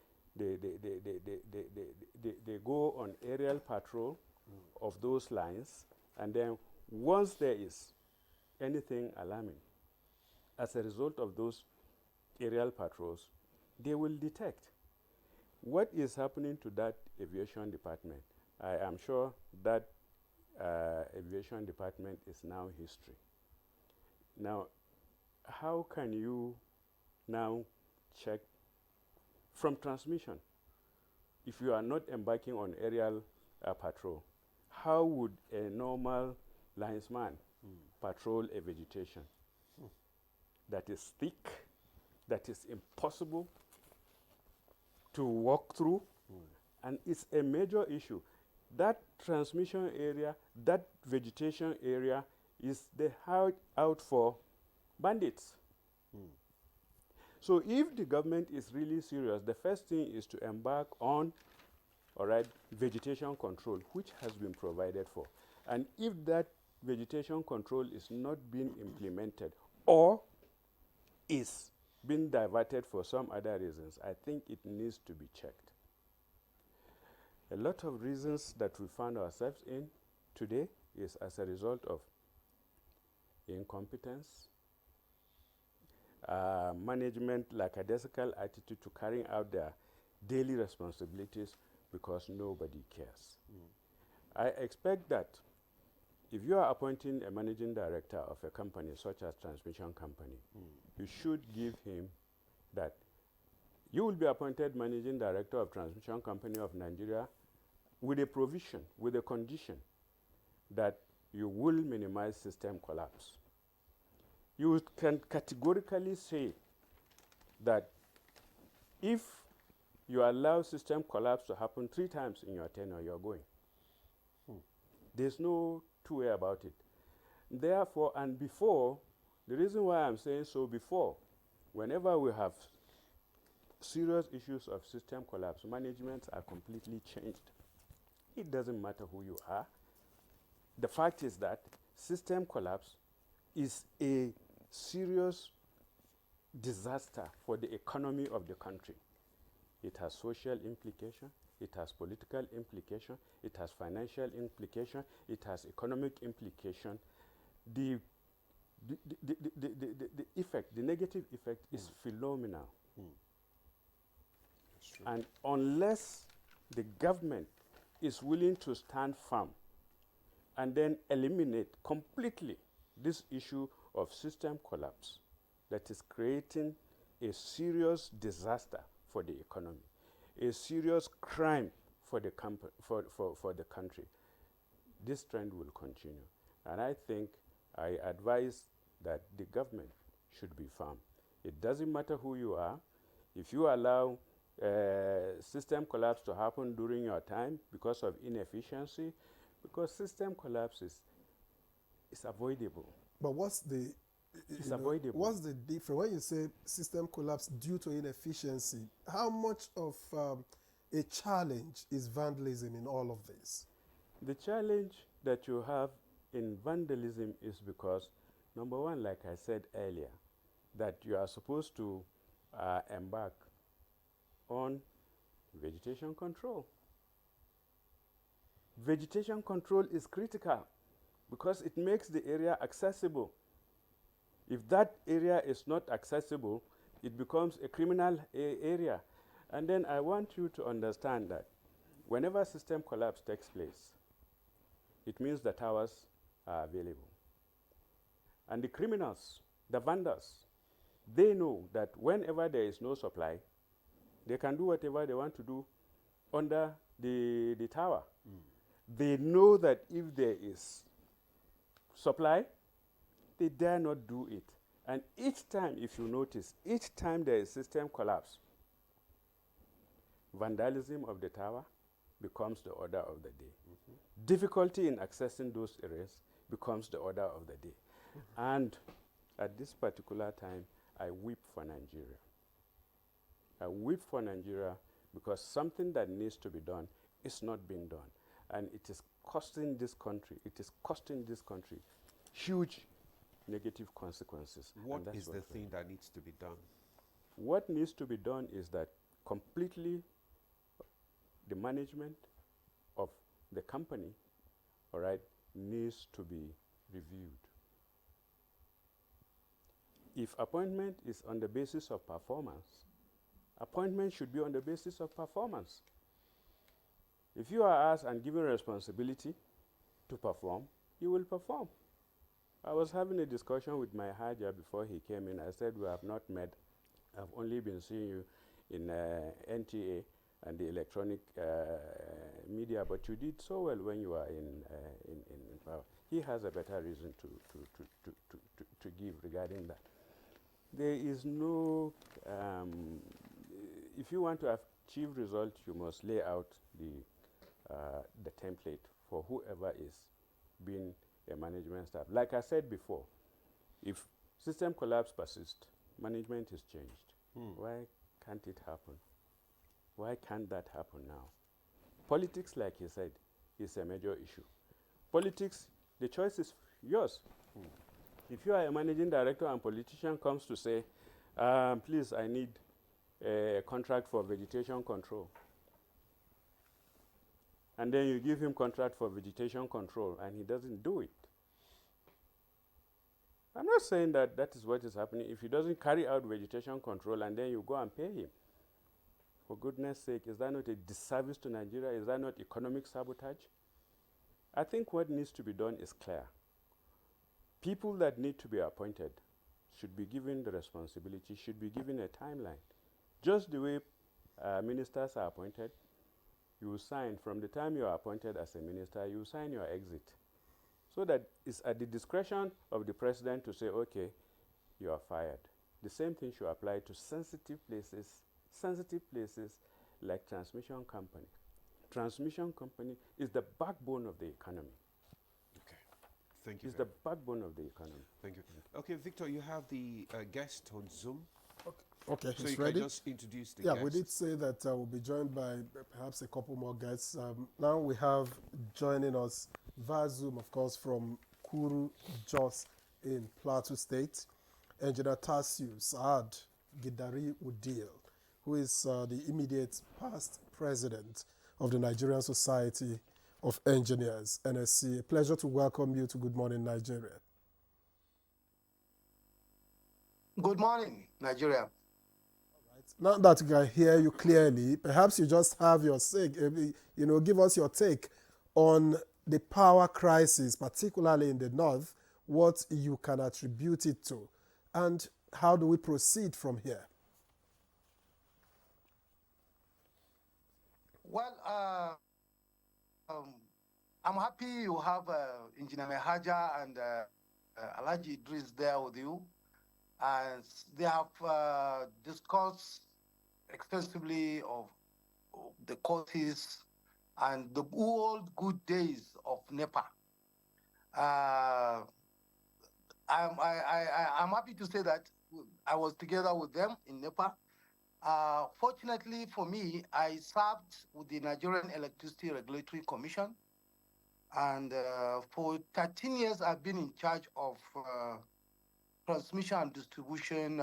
go on aerial patrol of those lines, and then once there is anything alarming, as a result of those aerial patrols, they will detect. What is happening to that aviation department? I am sure that aviation department is now history. Now, how can you now check from transmission? If you are not embarking on aerial patrol, how would a normal linesman patrol a vegetation that is thick, that is impossible to walk through? And it's a major issue. That transmission area, that vegetation area is the hideout for bandits. So if the government is really serious, the first thing is to embark on vegetation control, which has been provided for. And if that vegetation control is not being implemented or is being diverted for some other reasons, I think it needs to be checked. A lot of reasons that we find ourselves in today is as a result of incompetence, management lackadaisical attitude to carrying out their daily responsibilities because nobody cares. I expect that if you are appointing a managing director of a company such as transmission company, you should give him that you will be appointed managing director of transmission company of Nigeria with a provision, with a condition that you will minimize system collapse. You can categorically say that if you allow system collapse to happen 3 times in your tenure, you're going. There's no two way about it. Therefore, and before, the reason why I'm saying so before, whenever we have serious issues of system collapse, managements are completely changed. It doesn't matter who you are. The fact is that system collapse is a serious disaster for the economy of the country. It has social implication, it has political implication, it has financial implication, it has economic implication. The effect, the negative effect is phenomenal. And unless the government is willing to stand firm and then eliminate completely this issue of system collapse that is creating a serious disaster for the economy, a serious crime for the, for the country, this trend will continue. And I think I advise that the government should be firm. It doesn't matter who you are. If you allow system collapse to happen during your time because of inefficiency, because system collapse is avoidable. But what's the It's avoidable. What's the difference when you say system collapse due to inefficiency? How much of a challenge is vandalism in all of this? The challenge that you have in vandalism is because, number one, like I said earlier, that you are supposed to embark on vegetation control. Vegetation control is critical because it makes the area accessible. If that area is not accessible, it becomes a criminal area. And then I want you to understand that whenever system collapse takes place, it means the towers are available. And the criminals, the vendors, they know that whenever there is no supply, they can do whatever they want to do under the tower. They know that if there is supply, they dare not do it. And each time, if you notice, each time there is system collapse, vandalism of the tower becomes the order of the day. Difficulty in accessing those areas becomes the order of the day. And at this particular time, I weep for Nigeria. I weep for Nigeria because something that needs to be done is not being done. And it is costing this country, huge negative consequences. What is the thing that needs to be done? What needs to be done is that completely the management of the company, all right, needs to be reviewed. If appointment is on the basis of performance, appointment should be on the basis of performance. If you are asked and given responsibility to perform, you will perform. I was having a discussion with my Haja before he came in. I said, we have not met. I've only been seeing you in NTA and the electronic media, but you did so well when you were in power. He has a better reason to give regarding that. There is no, if you want to achieve results, you must lay out the template for whoever is being a management staff. Like I said before, if system collapse persists, management is changed. Why can't it happen? Why can't that happen now? Politics, like he said, is a major issue. Politics, the choice is yours. If you are a managing director and politician comes to say, please, I need a contract for vegetation control, and then you give him contract for vegetation control and he doesn't do it. I'm not saying that that is what is happening. If he doesn't carry out vegetation control and then you go and pay him, for goodness sake, is that not a disservice to Nigeria? Is that not economic sabotage? I think what needs to be done is clear. People that need to be appointed should be given the responsibility, should be given a timeline. Just the way ministers are appointed, you sign from the time you are appointed as a minister, you sign your exit. So that it's at the discretion of the president to say, okay, you are fired. The same thing should apply to sensitive places like transmission company. Transmission company is the backbone of the economy. Okay, thank you. It's the backbone of the economy. Thank you. Okay, Victor, you have the guest on Zoom. Okay, so he's you ready. Can just introduce the yeah, guest. we did say that we'll be joined by perhaps a couple more guests. Now we have joining us via Zoom, of course, from Kuru, Jos in Plateau State, Engineer Tasiu Saad Gidari Udil, who is the immediate past president of the Nigerian Society of Engineers, NSC. A pleasure to welcome you to Good Morning Nigeria. Good morning, Nigeria. Now that we can hear you clearly, perhaps you just have your say, give us your take on the power crisis, particularly in the north, what you can attribute it to, and how do we proceed from here? Well, I'm happy you have Engineer Mehaja and Alhaji Idris there with you. And they have discussed extensively of the causes and the old good days of NEPA. I'm happy to say that I was together with them in NEPA. Fortunately for me, I served with the Nigerian Electricity Regulatory Commission. And for 13 years, I've been in charge of transmission and distribution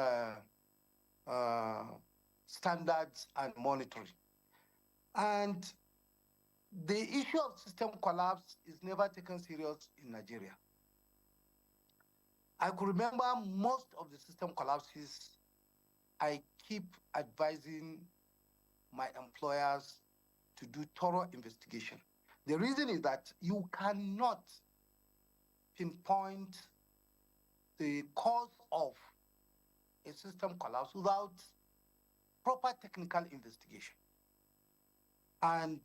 standards and monitoring. And the issue of system collapse is never taken serious in Nigeria. I could remember most of the system collapses. I keep advising my employers to do thorough investigation. The reason is that you cannot pinpoint the cause of a system collapse without proper technical investigation. And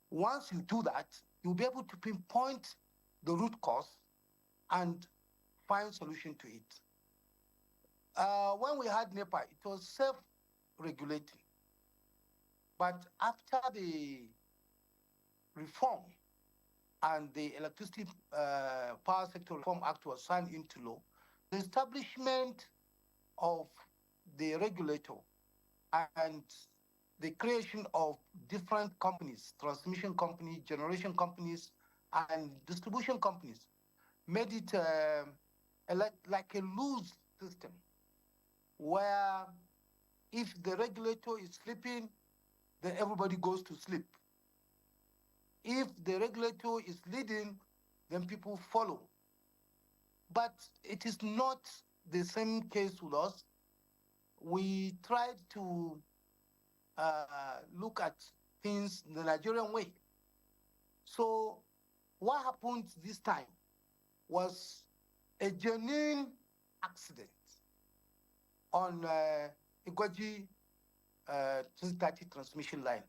once you do that, you'll be able to pinpoint the root cause and find solution to it. When we had NEPA, it was self-regulating. But after the reform and the Electricity Power Sector Reform Act was signed into law, the establishment of the regulator and the creation of different companies, transmission companies, generation companies, and distribution companies, made it like a loose system, where if the regulator is sleeping, then everybody goes to sleep. If the regulator is leading, then people follow. But it is not the same case with us. We tried to look at things the Nigerian way. So what happened this time was a genuine accident on Igwaji 230 transmission line.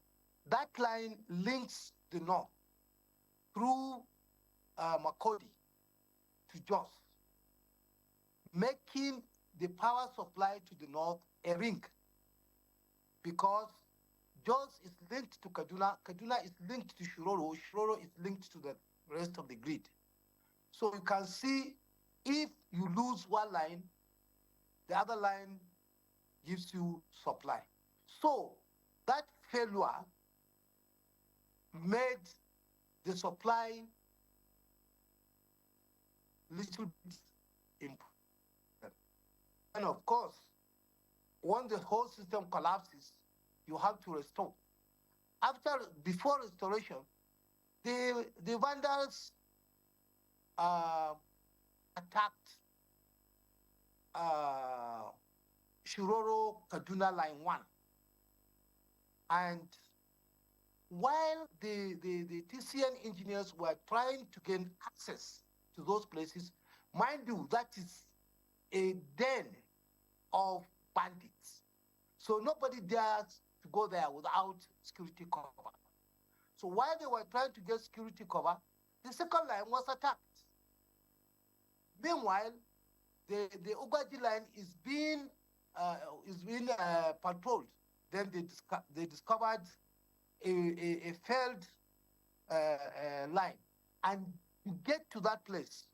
That line links the north through Makodi to Jos, making the power supply to the north a ring, because Jos is linked to Kaduna, Kaduna is linked to Shiroro, Shiroro is linked to the rest of the grid. So you can see if you lose one line, the other line gives you supply. So that failure made the supply little bit important. And of course, when the whole system collapses, you have to restore. Before restoration, the vandals attacked Shiroro Kaduna Line 1. And while the TCN engineers were trying to gain access to those places, mind you, that is a den of bandits. So nobody dares to go there without security cover. So while they were trying to get security cover, the second line was attacked. Meanwhile, the Ugaji line is being patrolled. Then they discovered a failed line, and to get to that place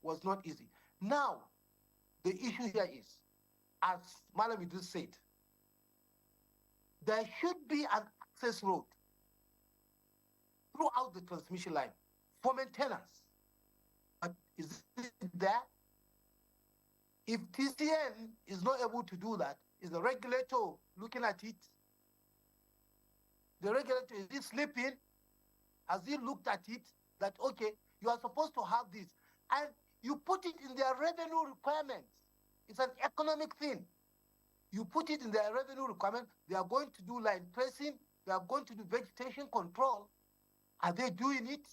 was not easy. Now, the issue here is, as Malam Idris said, there should be an access road throughout the transmission line for maintenance. But is it there? If TCN is not able to do that, is the regulator looking at it? The regulator, is he sleeping? Has he looked at it? That, okay, you are supposed to have this. And you put it in their revenue requirements. It's an economic thing. You put it in their revenue requirement, they are going to do line tracing, they are going to do vegetation control. Are they doing it?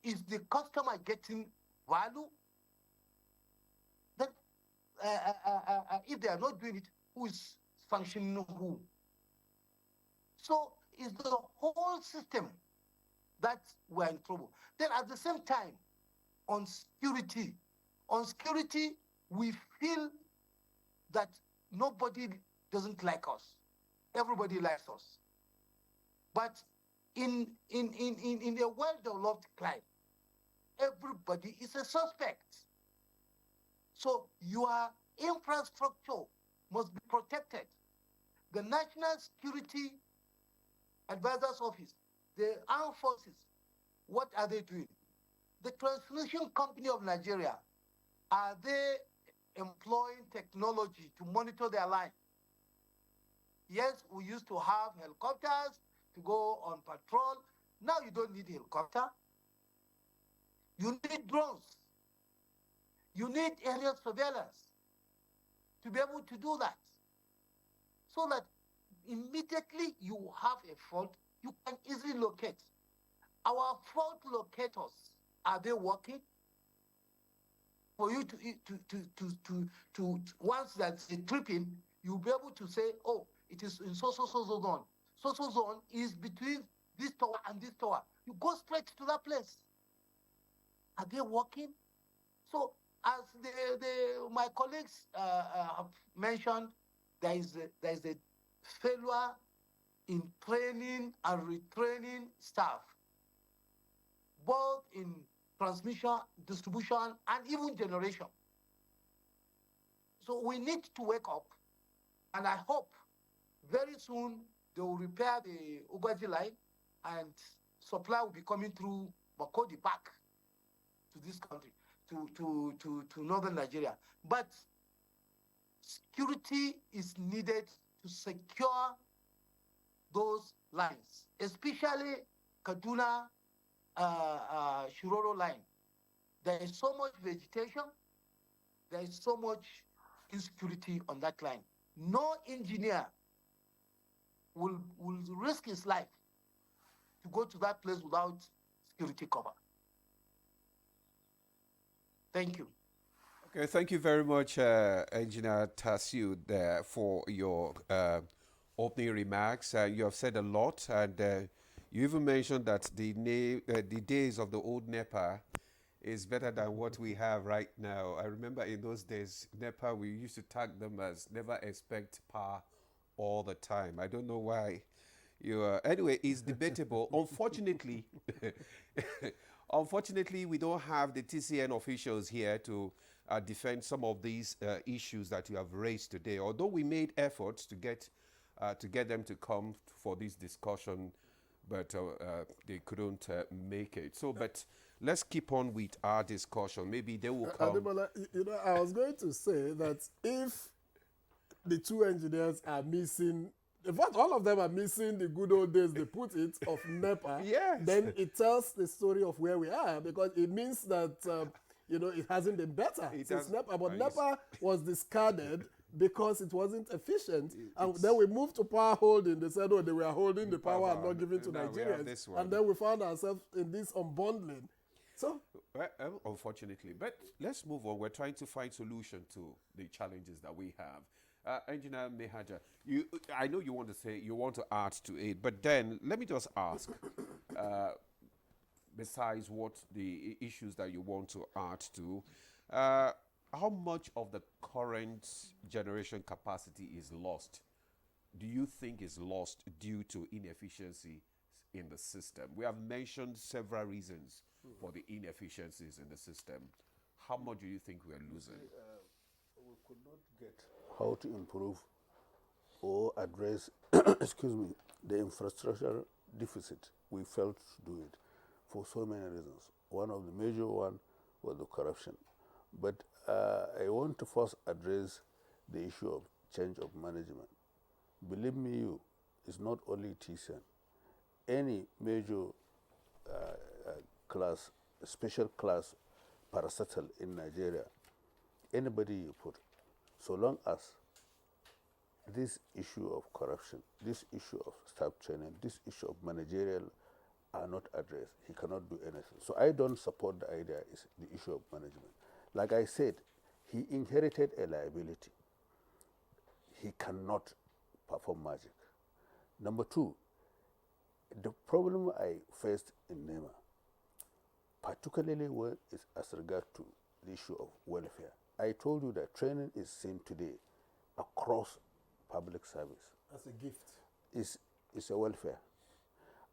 Is the customer getting value? Then, if they are not doing it, who is sanctioning who? So it's the whole system that we're in trouble. Then at the same time, on security, we feel that nobody doesn't like us. Everybody likes us. But in a well-developed climate, everybody is a suspect. So your infrastructure must be protected. The National Security Advisor's Office, the armed forces, what are they doing? The Transmission Company of Nigeria, are they employing technology to monitor their line? Yes, we used to have helicopters to go on patrol. Now you don't need a helicopter. You need drones. You need aerial surveillance to be able to do that. So that immediately you have a fault, you can easily locate. Our fault locators, are they working? For you to once that's a tripping, you'll be able to say, oh, it is in so zone. So zone is between this tower and this tower. You go straight to that place. Are they working? So as my colleagues have mentioned, there is a failure in training and retraining staff, both in transmission, distribution, and even generation. So we need to wake up, and I hope very soon they will repair the Ugaji line and supply will be coming through Makodi back to this country, to northern Nigeria. But security is needed to secure those lines, especially Kaduna Shiroro line. There is so much vegetation, there is so much insecurity on that line. No engineer will risk his life to go to that place without security cover. Thank you. Okay, thank you very much, Engineer Tasiu, there for your opening remarks. You have said a lot, and you even mentioned that the days of the old NEPA is better than what we have right now. I remember in those days, NEPA, we used to tag them as never expect power all the time. I don't know why. Anyway, it's debatable. Unfortunately, unfortunately, we don't have the TCN officials here to defend some of these issues that you have raised today. Although we made efforts to get them to come for this discussion, but they couldn't make it. So, but let's keep on with our discussion. Maybe they will come. Adebola, I was going to say that if the two engineers are missing, in fact, all of them are missing the good old days, they put it, of NEPA, yes, then it tells the story of where we are, because it means that, it hasn't been better since NEPA. But NEPA was discarded because it wasn't efficient. And then we moved to power holding. They said, oh, they were holding the power and not giving to Nigerians. And then we found ourselves in this unbundling. So, unfortunately, but let's move on. We're trying to find solution to the challenges that we have. Engineer Mehaja, I know you want to add to it, but then let me just ask, besides what the issues that you want to add to, how much of the current generation capacity is lost? Do you think is lost due to inefficiency in the system? We have mentioned several reasons for the inefficiencies in the system. How much do you think we are losing? We could not get how to improve or address, excuse me, the infrastructure deficit. We failed to do it for so many reasons. One of the major one was the corruption. But I want to first address the issue of change of management. Believe me, it's not only TCN. Any major class, special class parastatal in Nigeria, anybody you put, so long as this issue of corruption, this issue of staff training, this issue of managerial are not addressed, he cannot do anything. So I don't support the idea is the issue of management. Like I said, he inherited a liability. He cannot perform magic. Number two, the problem I faced in NEMA, particularly when it's as regard to the issue of welfare. I told you that training is seen today across public service. As a gift. It's a welfare.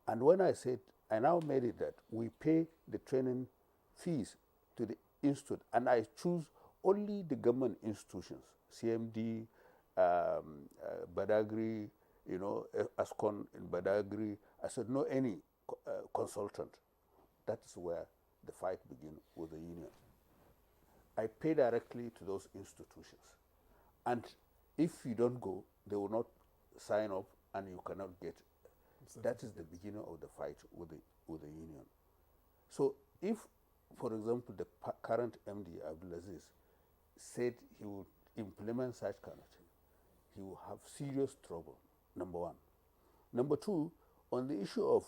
And when I said, I now made it that we pay the training fees to the institute, and I choose only the government institutions, CMD, Badagry, ASCON in Badagry. I said, no any consultant. That is where the fight began with the union. I pay directly to those institutions. And if you don't go, they will not sign up and you cannot get. That is the beginning of the fight with the union. So if, for example, the current MD, Abdulaziz, said he would implement such kind of thing, he will have serious trouble, number one. Number two, on the issue of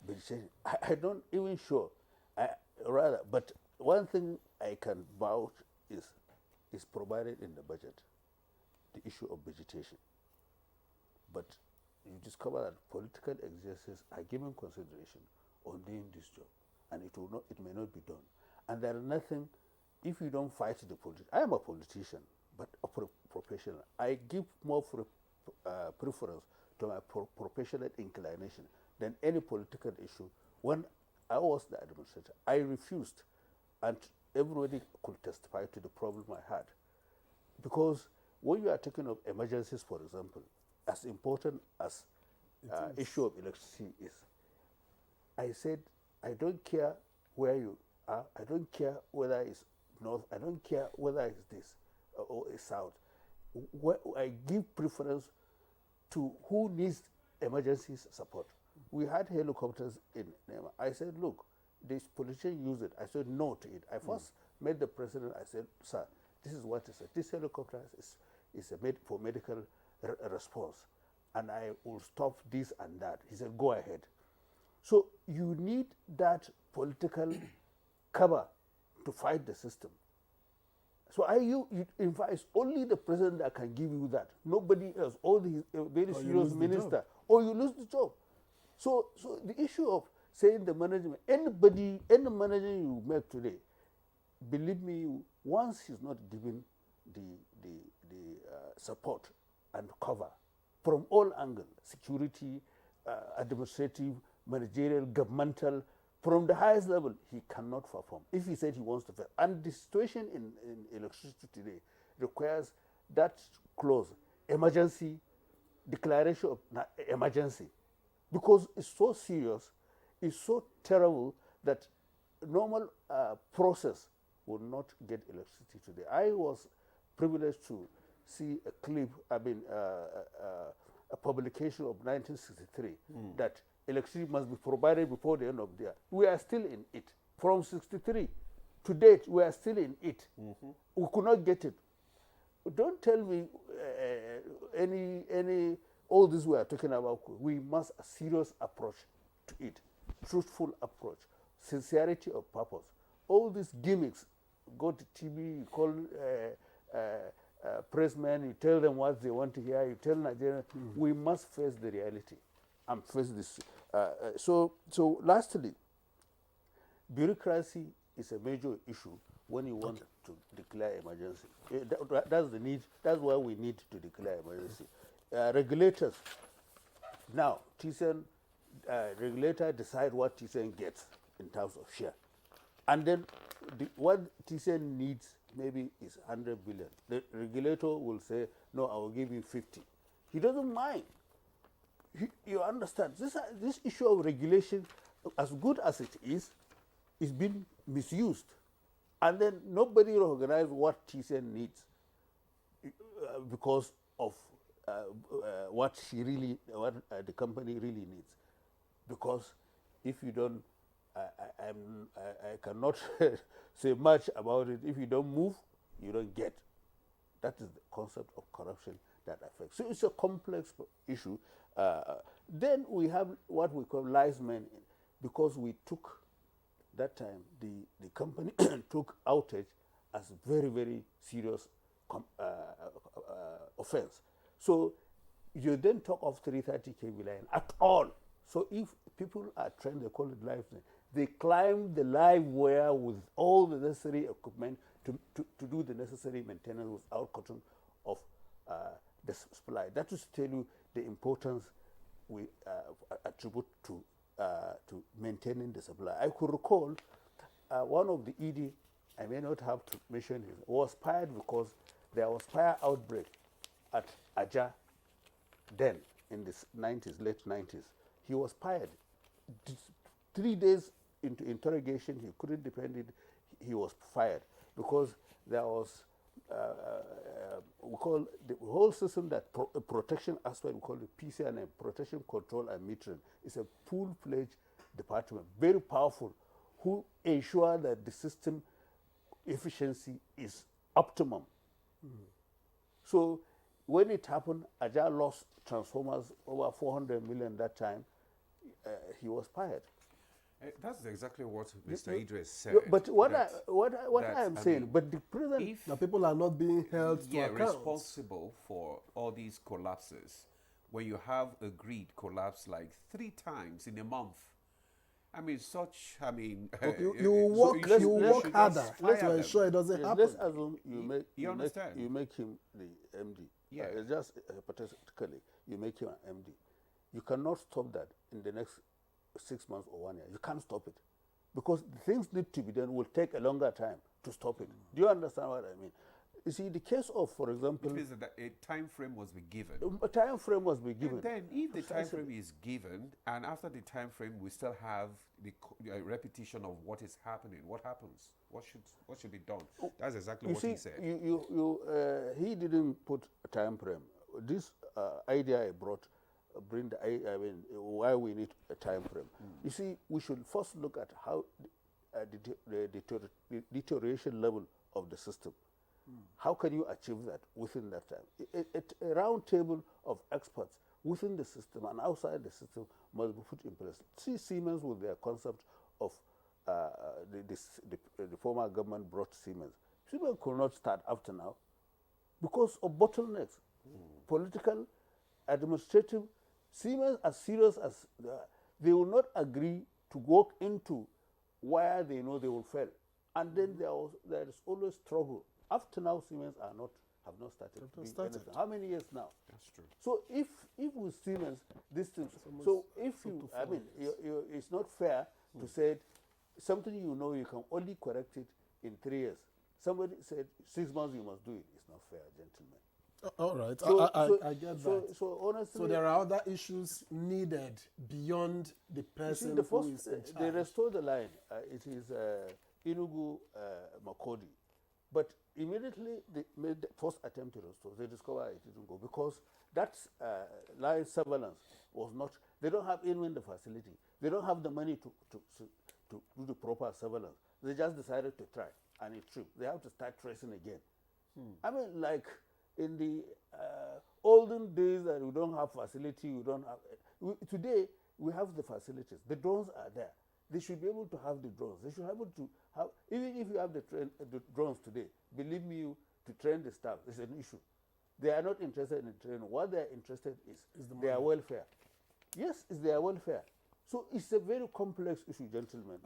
vegetation, I don't even sure, but one thing I can vouch is provided in the budget, the issue of vegetation. But you discover that political exercises are given consideration on doing this job, and it may not be done. And there is nothing, if you don't fight the politician, I am a politician, but a professional. I give more preference to my professional inclination than any political issue. When I was the administrator, I refused, and everybody could testify to the problem I had. Because when you are talking of emergencies, for example, as important as issue of electricity is, I said, I don't care where you are, I don't care whether it's north, I don't care whether it's this or it's south. I give preference to who needs emergencies support. We had helicopters in Nema. I said, look, this politician use it. I said no to it. I first met the president. I said, sir, this is what it is. This helicopter is for medical response, and I will stop this and that. He said, go ahead. So you need that political cover to fight the system. So in fact, it's only the president that can give you that. Nobody else. All the very serious minister, or you lose the job. So the issue of saying the management, any manager you make today, believe me, once he's not given the support and cover from all angles, security, administrative, managerial, governmental, from the highest level, he cannot perform if he said he wants to fail. And the situation in electricity today requires that clause, emergency, declaration of emergency, because it's so serious, it's so terrible that normal process will not get electricity today. I was privileged to see a clip, a publication of 1963 that electricity must be provided before the end of the year. We are still in it. From 63 to date, we are still in it. We could not get it. don't tell me all this we are talking about. We must a serious approach to it, truthful approach, sincerity of purpose. All these gimmicks, go to TV, you call pressmen, you tell them what they want to hear, you tell Nigerians, we must face the reality and face this. So lastly, bureaucracy is a major issue when you want to declare emergency. That's the need. That's why we need to declare emergency. Regulators. Now, TCN regulator decide what TCN gets in terms of share, and then what TCN needs maybe is 100 billion. The regulator will say, no, I will give you 50. He doesn't mind. You understand? This issue of regulation, as good as it is being misused. And then nobody recognizes what TCN needs because of what the company really needs. Because if you don't, I cannot say much about it. If you don't move, you don't get. That is the concept of corruption that affects. So it's a complex issue. Then we have what we call lies men, because we took that time the company took outage as a very, very serious offense. So you then talk of 330 kV line at all. So if people are trained, they call it live, they climb the live wire with all the necessary equipment to do the necessary maintenance without cutting off the supply. That is to tell you the importance we attribute to maintaining the supply. I could recall one of the ED, I may not have to mention it, was fired because there was fire outbreak at Aja then in the 90s, late 90s. He was fired. 3 days into interrogation, he couldn't defend it. He was fired because there was, we call the whole system that protection aspect, we call it PCNM, Protection, Control and Metering. It's a full-fledged department, very powerful, who ensure that the system efficiency is optimum. So when it happened, Aja lost transformers over 400 million that time. He was fired. That's exactly what Mr. Idris said. But what I am saying, but the present, the people are not being held to account. Responsible for all these collapses. When you have a grid collapse like 3 times in a month, I mean, you work harder to ensure it doesn't happen. Let's assume you make him the MD. Yeah. Just hypothetically, you make him an MD. You cannot stop that in the next 6 months or 1 year. You can't stop it. Because things need to be done, will take a longer time to stop it. Do you understand what I mean? You see, the case of, for example... It means that a time frame must be given. A time frame must be given. And then, if the time frame is given, and after the time frame we still have the repetition of what is happening, what happens? What should be done? That's exactly what he said. He didn't put a time frame. This idea I brought, why we need a time frame. You see, we should first look at how the deterioration level of the system. How can you achieve that within that time? A round table of experts within the system and outside the system must be put in place. See Siemens with their concept of the former government brought Siemens. Siemens could not start after now because of bottlenecks, political, administrative. Siemens, as serious as they will not agree to walk into where they know they will fail. And then there is always struggle. After now, Siemens have not started. How many years now? That's true. So if with Siemens, this thing, so if you, it's not fair to say something you know you can only correct it in 3 years. Somebody said 6 months you must do it. It's not fair, gentlemen. All right, I get that. So honestly, so there are other issues needed beyond the person who is in charge. They restore the line. It is Enugu Makodi, but immediately they made the first attempt to restore. They discovered it didn't go because that line surveillance was not. They don't have even the facility. They don't have the money to do the proper surveillance. They just decided to try, and it tripped. They have to start tracing again. I mean, like in the olden days that we don't have facility, we don't have. Today, we have the facilities. The drones are there. They should be able to have the drones. They should be able to have, even if you have the drones today, believe me, to train the staff is an issue. They are not interested in training. What they are interested is their welfare. Yes, it's their welfare. So it's a very complex issue, gentlemen.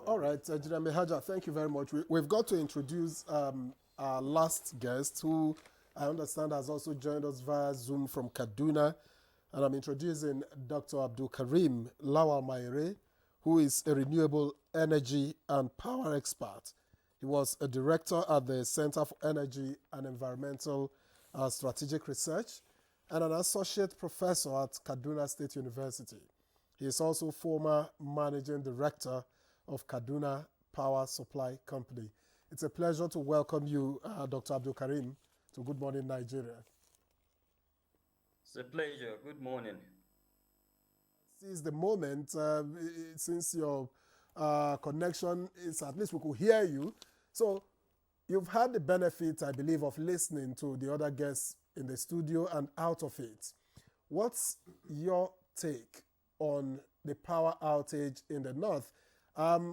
All right, Engineer Mehaja, thank you very much. We've got to introduce our last guest, who I understand has also joined us via Zoom from Kaduna. And I'm introducing Dr. Abdul Karim Lawal Maire, who is a renewable energy and power expert. He was a director at the Center for Energy and Environmental Strategic Research and an associate professor at Kaduna State University. He is also former managing director of Kaduna Power Supply Company. It's a pleasure to welcome you, Dr. Abdul Karim, to Good Morning Nigeria. It's a pleasure. Good morning. Seize the moment, since your connection is, at least we could hear you. So you've had the benefit, I believe, of listening to the other guests in the studio and out of it. What's your take on the power outage in the north?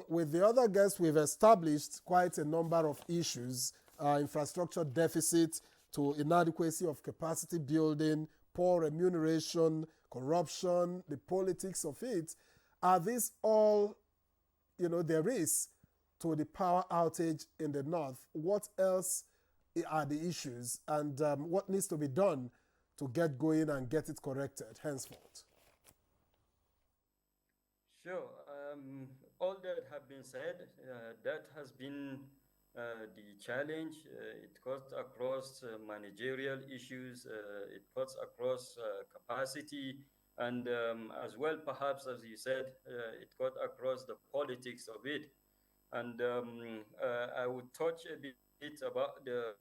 With the other guests, we've established quite a number of issues, infrastructure deficit to inadequacy of capacity building, poor remuneration, corruption, the politics of it. Are these all, there is to the power outage in the north? What else are the issues, and what needs to be done to get going and get it corrected henceforth? Sure. All that have been said, that has been the challenge. It cuts across managerial issues, it cuts across capacity, and as well, perhaps, as you said, it cut across the politics of it. And I would touch a bit about the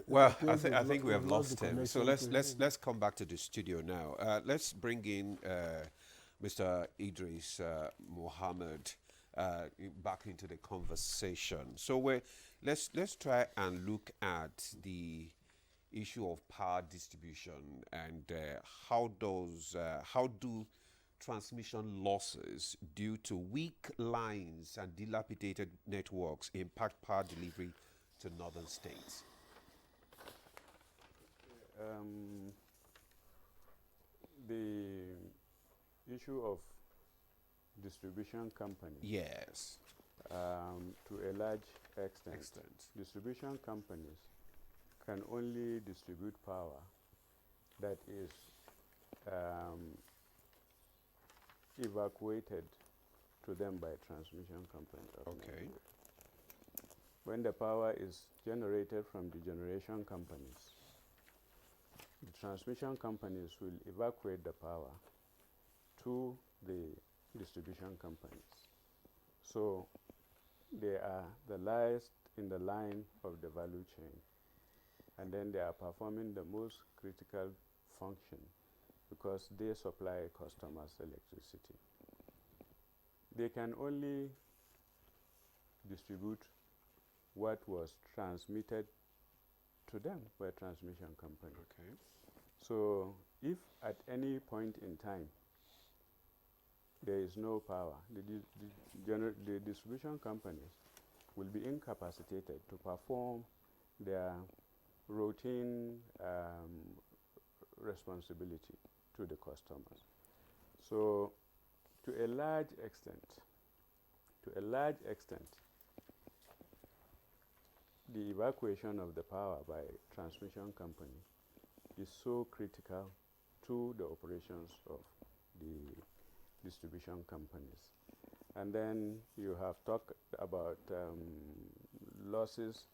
well, I think we have lost him. So let's come back to the studio now. Let's bring in Mr. Idris Mohammed back into the conversation. So let's try and look at the issue of power distribution and how do transmission losses due to weak lines and dilapidated networks impact power delivery to northern states? The issue of distribution companies. Yes. To a large extent, distribution companies can only distribute power that is evacuated to them by transmission companies. Okay. When the power is generated from the generation companies, the transmission companies will evacuate the power to the distribution companies. So they are the last in the line of the value chain, and then they are performing the most critical function because they supply customers electricity. They can only distribute what was transmitted to them by a transmission company. Okay. So if at any point in time there is no power, the distribution companies will be incapacitated to perform their routine responsibility to the customers. So to a large extent, the evacuation of the power by transmission company is so critical to the operations of the distribution companies. And then you have talked about losses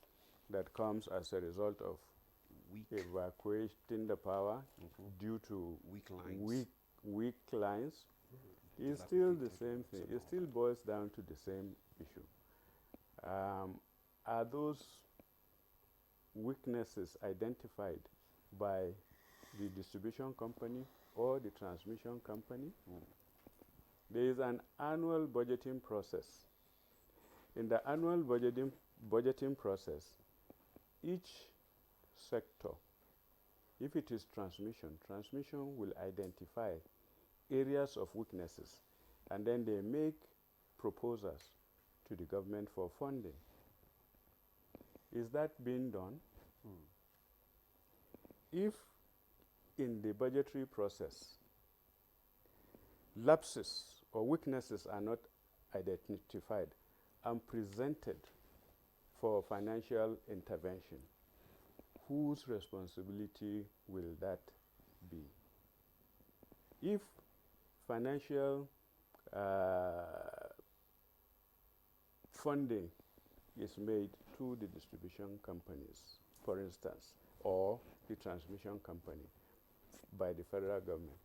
that comes as a result of evacuating the power due to weak lines. Weak lines. It's still the same thing. It still boils down to the same issue. Are those weaknesses identified by the distribution company or the transmission company? There is an annual budgeting process. In the annual budgeting process, each sector, if it is transmission will identify areas of weaknesses, and then they make proposals to the government for funding. Is that being done? If in the budgetary process lapses or weaknesses are not identified and presented for financial intervention, whose responsibility will that be? If financial funding is made to the distribution companies, for instance, or the transmission company by the federal government,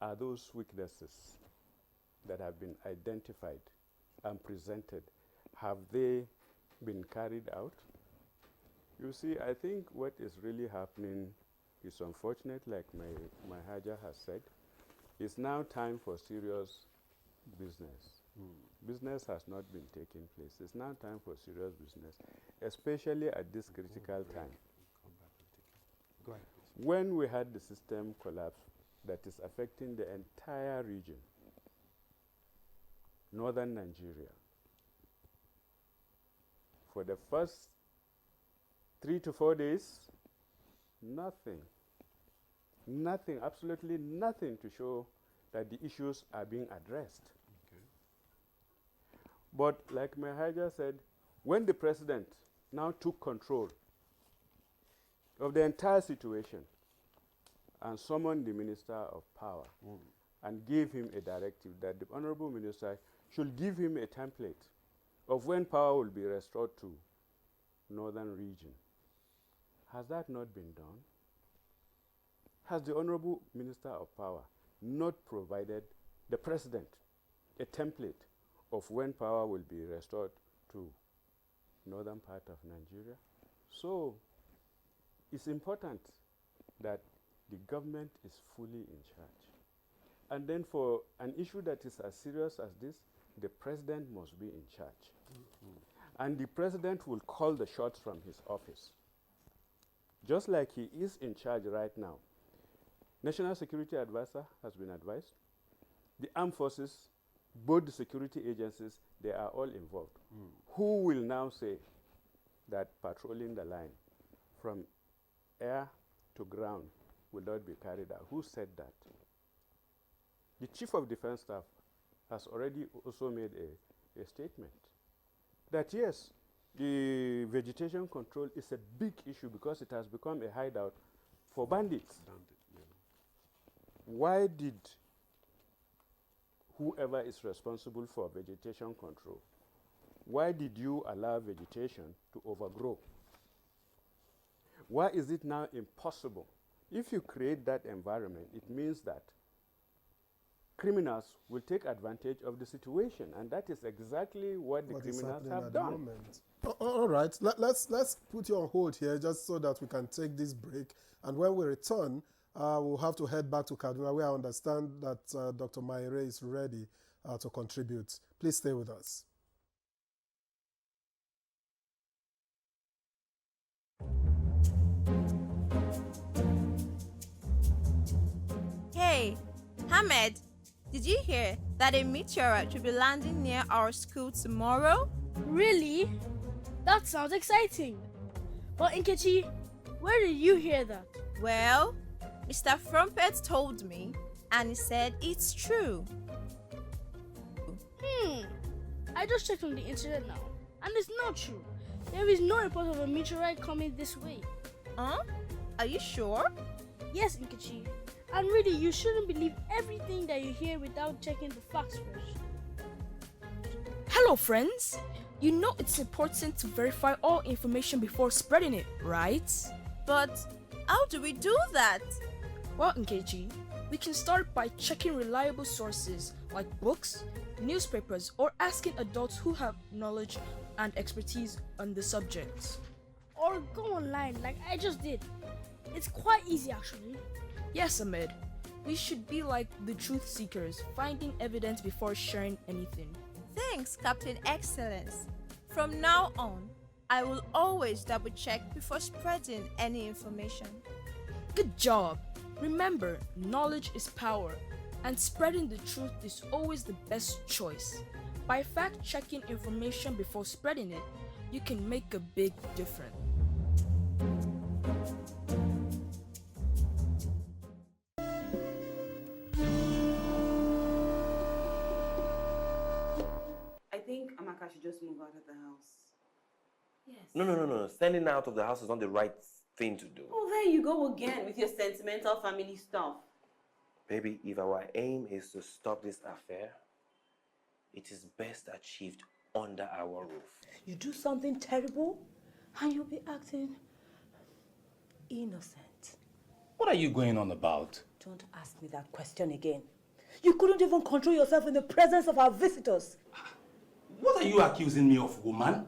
are those weaknesses that have been identified and presented, have they been carried out? You see, I think what is really happening is unfortunate, like my Haja has said. It's now time for serious business. Business has not been taking place. It's now time for serious business, especially at this critical time. Go ahead. When we had the system collapse that is affecting the entire region, northern Nigeria, for the first 3 to 4 days, nothing, absolutely nothing to show that the issues are being addressed. Okay. But like Mahaja said, when the president now took control of the entire situation and summoned the Minister of Power and gave him a directive that the Honorable Minister should give him a template of when power will be restored to northern region. Has that not been done? Has the Honorable Minister of Power not provided the President a template of when power will be restored to northern part of Nigeria? So it's important that the government is fully in charge. And then for an issue that is as serious as this, the President must be in charge. And the President will call the shots from his office. Just like he is in charge right now. National Security Advisor has been advised. The armed forces, both the security agencies, they are all involved. Who will now say that patrolling the line from air to ground will not be carried out? Who said that? The Chief of Defense Staff has already also made a statement that yes, the vegetation control is a big issue because it has become a hideout for bandits. Why did whoever is responsible for vegetation control, why did you allow vegetation to overgrow? Why is it now impossible? If you create that environment, it means that criminals will take advantage of the situation, and that is exactly what the criminals have done. All right, let's put you on hold here just so that we can take this break, and when we return, we'll have to head back to Kaduna, where I understand that Dr. Maire is ready to contribute. Please stay with us. Hey, Ahmed, did you hear that a meteorite will be landing near our school tomorrow? Really? That sounds exciting. But Nkechi, where did you hear that? Well, Mr. Frumpet told me, and he said it's true. I just checked on the internet now, and it's not true. There is no report of a meteorite coming this way. Huh? Are you sure? Yes, Nkechi. And really, you shouldn't believe everything that you hear without checking the facts first. Hello, friends. You know it's important to verify all information before spreading it, right? But how do we do that? Well, Nkechi, we can start by checking reliable sources like books, newspapers, or asking adults who have knowledge and expertise on the subject. Or go online like I just did. It's quite easy actually. Yes, Ahmed. We should be like the truth seekers, finding evidence before sharing anything. Thanks, Captain Excellence. From now on, I will always double check before spreading any information. Good job! Remember, knowledge is power, and spreading the truth is always the best choice. By fact-checking information before spreading it, you can make a big difference. I think Amaka should just move out of the house. Yes. No. Standing out of the house is not the right thing to do. Oh, there you go again with your sentimental family stuff. Baby, if our aim is to stop this affair, it is best achieved under our roof. You do something terrible and you'll be acting innocent. What are you going on about? Don't ask me that question again. You couldn't even control yourself in the presence of our visitors. What are you accusing me of, woman?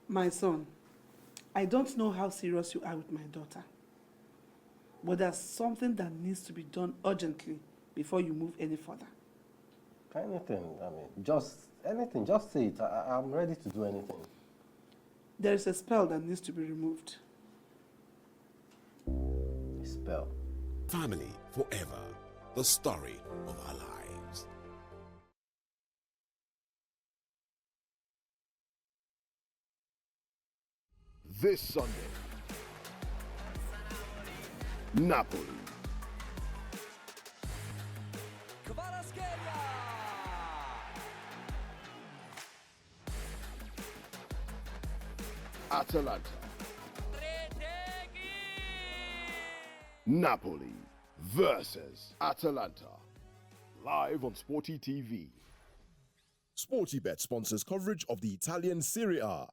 My son, I don't know how serious you are with my daughter, but there's something that needs to be done urgently before you move any further. Anything, just anything, just say it. I'm ready to do anything. There is a spell that needs to be removed. A spell? Family forever. The story of our lives. This Sunday, Napoli. Atalanta. Napoli versus Atalanta. Live on Sporty TV. SportyBet sponsors coverage of the Italian Serie A.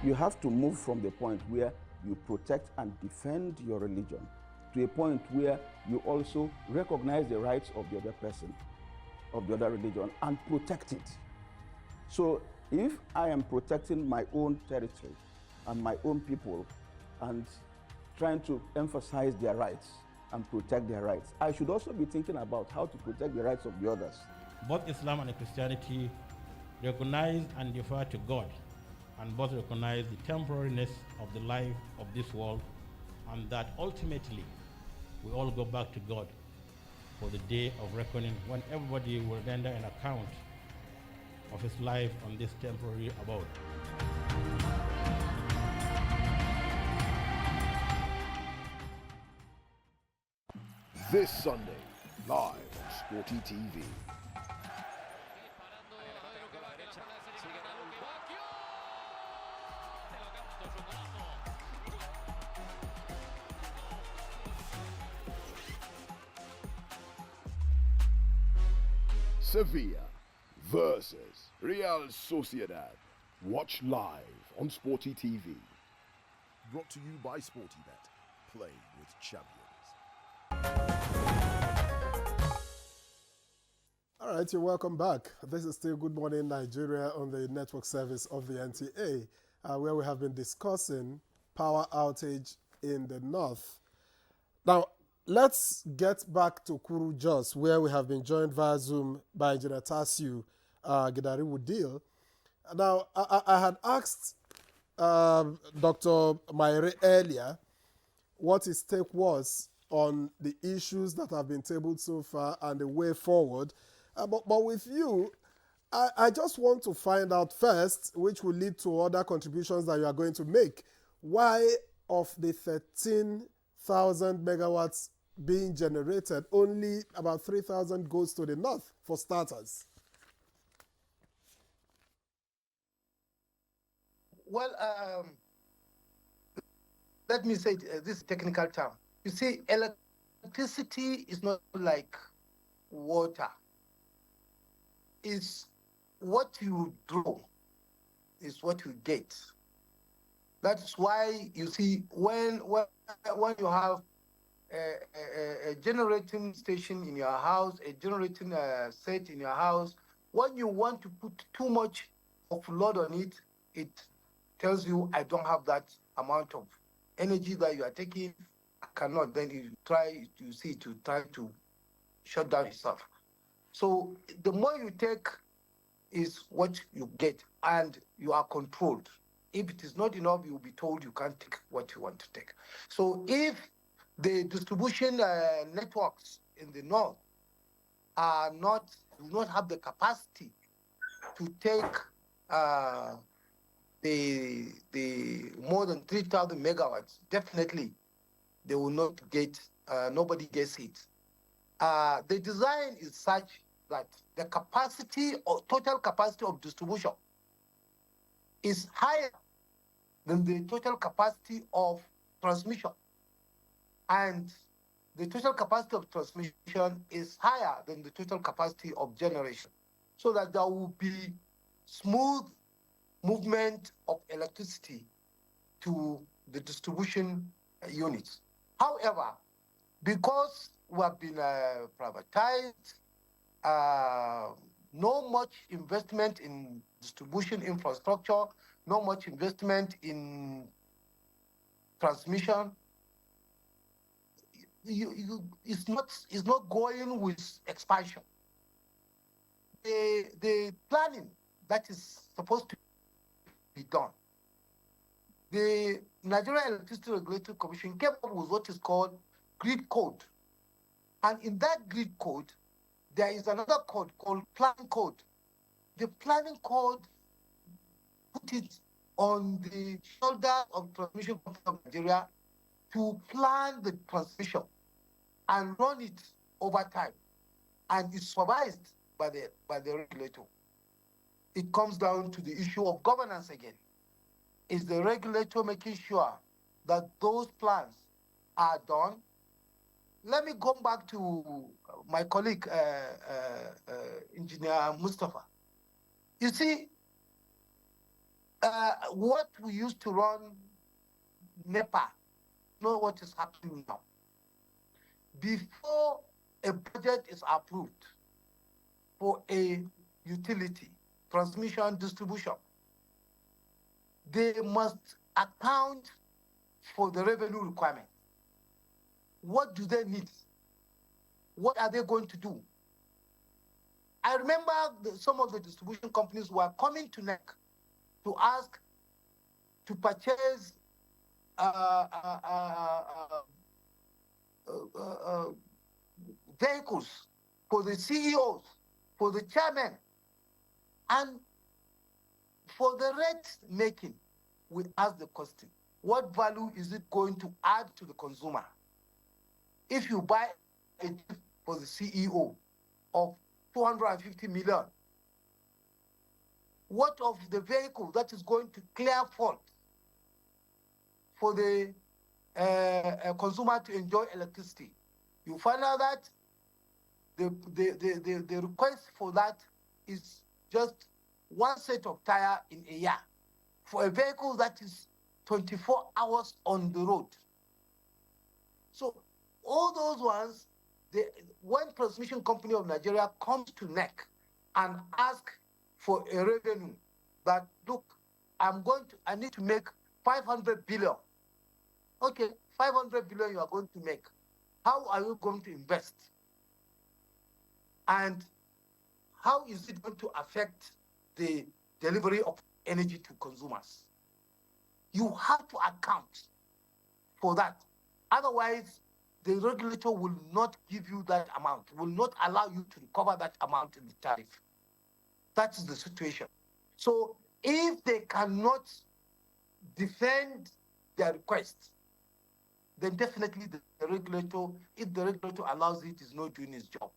You have to move from the point where you protect and defend your religion to a point where you also recognize the rights of the other person, of the other religion, and protect it. So if I am protecting my own territory and my own people and trying to emphasize their rights and protect their rights, I should also be thinking about how to protect the rights of the others. Both Islam and Christianity recognize and defer to God, and both recognize the temporariness of the life of this world, and that ultimately we all go back to God for the day of reckoning, when everybody will render an account of his life on this temporary abode. This Sunday, live on Sporty TV. Sevilla versus Real Sociedad. Watch live on Sporty TV. Brought to you by SportyBet. Play with champions. All right, you're welcome back. This is still Good Morning Nigeria on the network service of the NTA, where we have been discussing power outage in the north. Now, let's get back to Kuru Jos, where we have been joined via Zoom by Engineer Tasiu Gidariwu-Deal. Now, I had asked Dr. Maire earlier what his take was on the issues that have been tabled so far and the way forward. But with you, I just want to find out first, which will lead to other contributions that you are going to make, why of the 13,000 megawatts being generated, only about 3,000 goes to the north, for starters? Well, let me say this technical term. You see, electricity is not like water. It's what you draw is what you get. That's why you see when you have a generating station in your house, a generating set in your house, when you want to put too much of load on it, it tells you, I don't have that amount of energy that you are taking, I cannot, then you try to shut down yourself. So the more you take is what you get, and you are controlled. If it is not enough, you'll be told you can't take what you want to take. So if the distribution networks in the north do not have the capacity to take the more than 3,000 megawatts, definitely they will not get, nobody gets it. The design is such that the capacity or total capacity of distribution is higher than the total capacity of transmission. And the total capacity of transmission is higher than the total capacity of generation, so that there will be smooth movement of electricity to the distribution units. However, because we have been privatized, no much investment in distribution infrastructure, no much investment in transmission, it's not going with expansion. The planning that is supposed to be done, the Nigerian Electricity Regulatory Commission came up with what is called grid code. And in that grid code, there is another code called planning code. The planning code put it on the shoulder of transmission company of Nigeria to plan the transmission and run it over time. And it's supervised by the regulator. It comes down to the issue of governance again. Is the regulator making sure that those plans are done? Let me go back to my colleague, Engineer Mustafa. You see, what we used to run NEPA, know what is happening now. Before a budget is approved for a utility, transmission, distribution, they must account for the revenue requirement. What do they need? What are they going to do? I remember some of the distribution companies were coming to NEC to ask to purchase vehicles for the CEOs, for the chairman, and for the rate making. We ask the question, what value is it going to add to the consumer? If you buy a Jeep for the CEO of 250 million, what of the vehicle that is going to clear fault for the consumer to enjoy electricity? You find out that the request for that is just one set of tire in a year for a vehicle that is 24 hours on the road. So all those ones, when Transmission Company of Nigeria comes to NEC and ask for a revenue that, look, I need to make 500 billion. Okay, 500 billion you are going to make. How are you going to invest? And how is it going to affect the delivery of energy to consumers? You have to account for that. Otherwise, the regulator will not give you that amount, will not allow you to recover that amount in the tariff. That is the situation. So if they cannot defend their request, then definitely the regulator, if the regulator allows it, is not doing his job.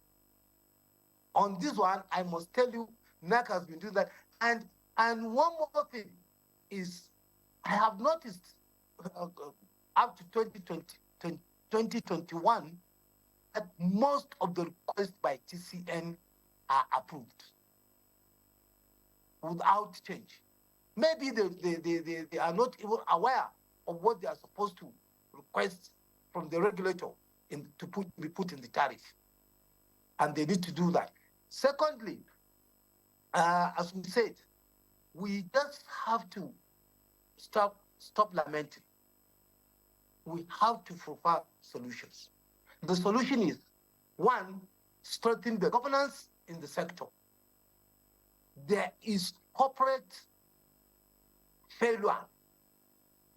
On this one, I must tell you, NAC has been doing that. And one more thing is, I have noticed up to 2021 that most of the requests by TCN are approved without change. Maybe they are not even aware of what they are supposed to request from the regulator to be put in the tariff. And they need to do that. Secondly, as we said, we just have to stop stop lamenting. We have to provide solutions. The solution is, one, strengthen the governance in the sector. There is corporate failure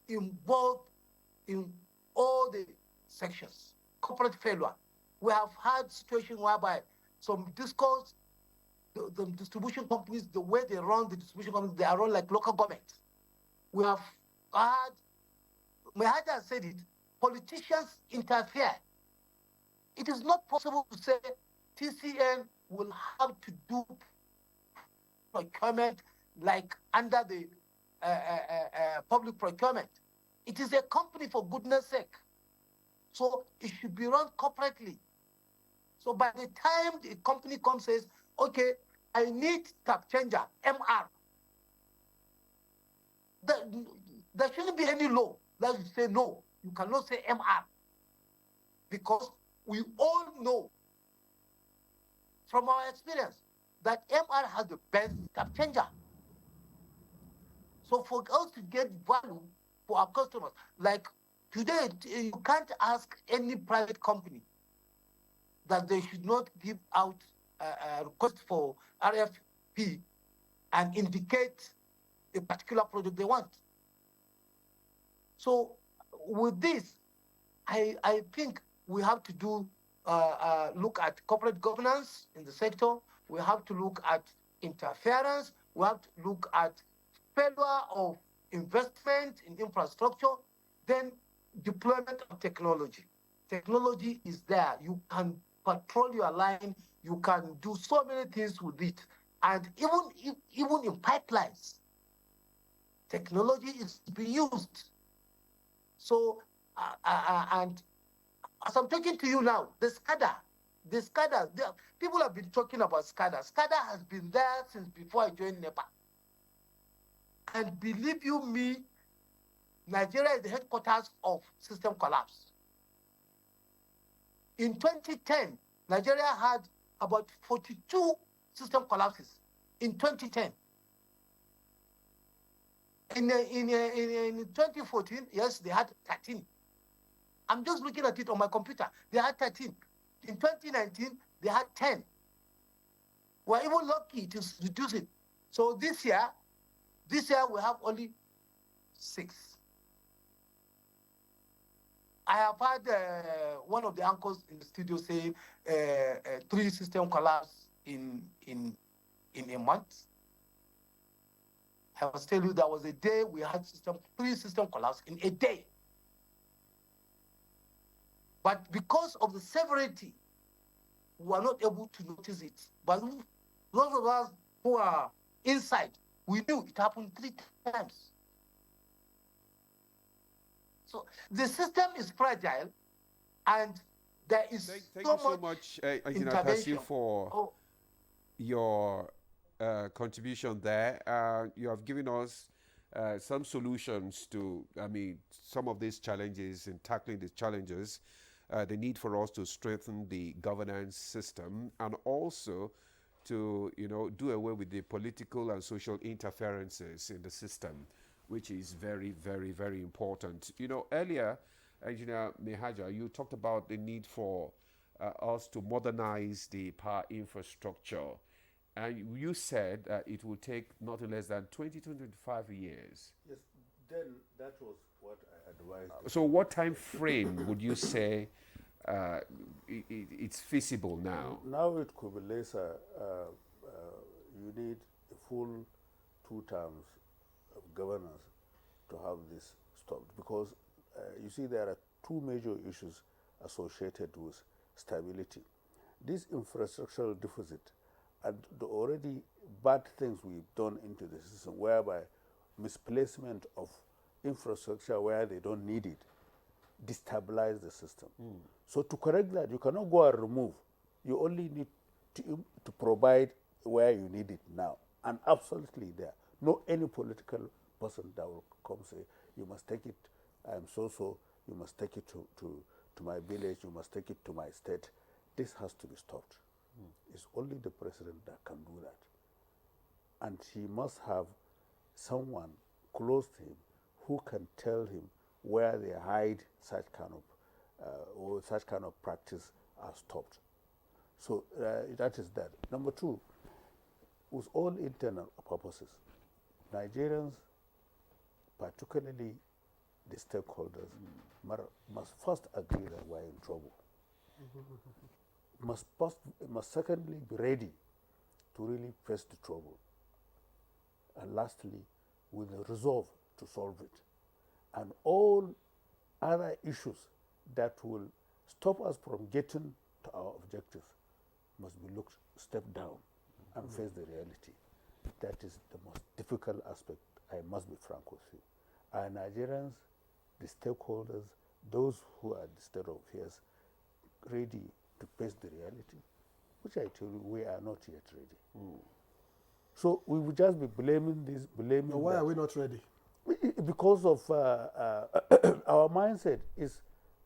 involved in all the sections. Corporate failure. We have had situations whereby some discos, the distribution companies, the way they run the distribution companies, they are run like local government. We have had, Mehaja said it, politicians interfere. It is not possible to say TCN will have to do procurement like under the public procurement. It is a company, for goodness sake. So it should be run corporately. So by the time the company comes and says, okay, I need tap changer, MR, there shouldn't be any law that will say no, you cannot say MR. Because we all know from our experience that MR has the best tap changer. So for us to get value for our customers, like today, you can't ask any private company that they should not give out a request for RFP and indicate a particular product they want. So with this, I think we have to do look at corporate governance in the sector. We have to look at interference. We have to look at failure of investment in infrastructure. Then deployment of technology. Technology is there. You can patrol your line. You can do so many things with it. And even in pipelines, technology is being used. So, and as I'm talking to you now, the SCADA, people have been talking about SCADA. SCADA has been there since before I joined NEPA. And believe you me, Nigeria is the headquarters of system collapse. In 2010, Nigeria had about 42 system collapses in 2010. In 2014, yes, they had 13. I'm just looking at it on my computer. They had 13. In 2019, they had 10. We're even lucky to reduce it. So this year we have only 6. I have had one of the uncles in the studio say 3 system collapse in a month. I must tell you, there was a day we had 3 system collapse in a day. But because of the severity, we were not able to notice it. But those of us who are inside, we knew it happened 3 times. So the system is fragile, and there is thank you so much, intervention for your contribution there. You have given us some solutions to, some of these challenges and tackling these challenges. The need for us to strengthen the governance system and also to, do away with the political and social interferences in the system, which is very, very, very important. Earlier, Engineer Mehaja, you talked about the need for us to modernize the power infrastructure. And you said it will take not less than 20 to 25 years. Yes, then that was what I advised. So what time frame would you say it's feasible now? Now it could be lesser. You need a full 2 terms of governance to have this stopped, because you see there are 2 major issues associated with stability. This infrastructural deficit and the already bad things we've done into the system, whereby misplacement of infrastructure where they don't need it destabilize the system. So to correct that, you cannot go and remove. You only need to provide where you need it now, and absolutely there. No any political person that will come say, you must take it, I am so, you must take it to my village, you must take it to my state. This has to be stopped. It's only the president that can do that. And he must have someone close to him who can tell him where they hide such kind of or such kind of practice are stopped. So that is that. Number two, with all internal purposes, Nigerians, particularly the stakeholders, must first agree that we're in trouble. Must secondly be ready to really face the trouble. And lastly, with the resolve to solve it. And all other issues that will stop us from getting to our objectives must be stepped down and face the reality. That is the most difficult aspect, I must be frank with you. Are Nigerians, the stakeholders, those who are the state of affairs, ready to face the reality? Which I tell you, we are not yet ready. So we would just be blaming this, blaming Why that. are we not ready? Because of our mindset is,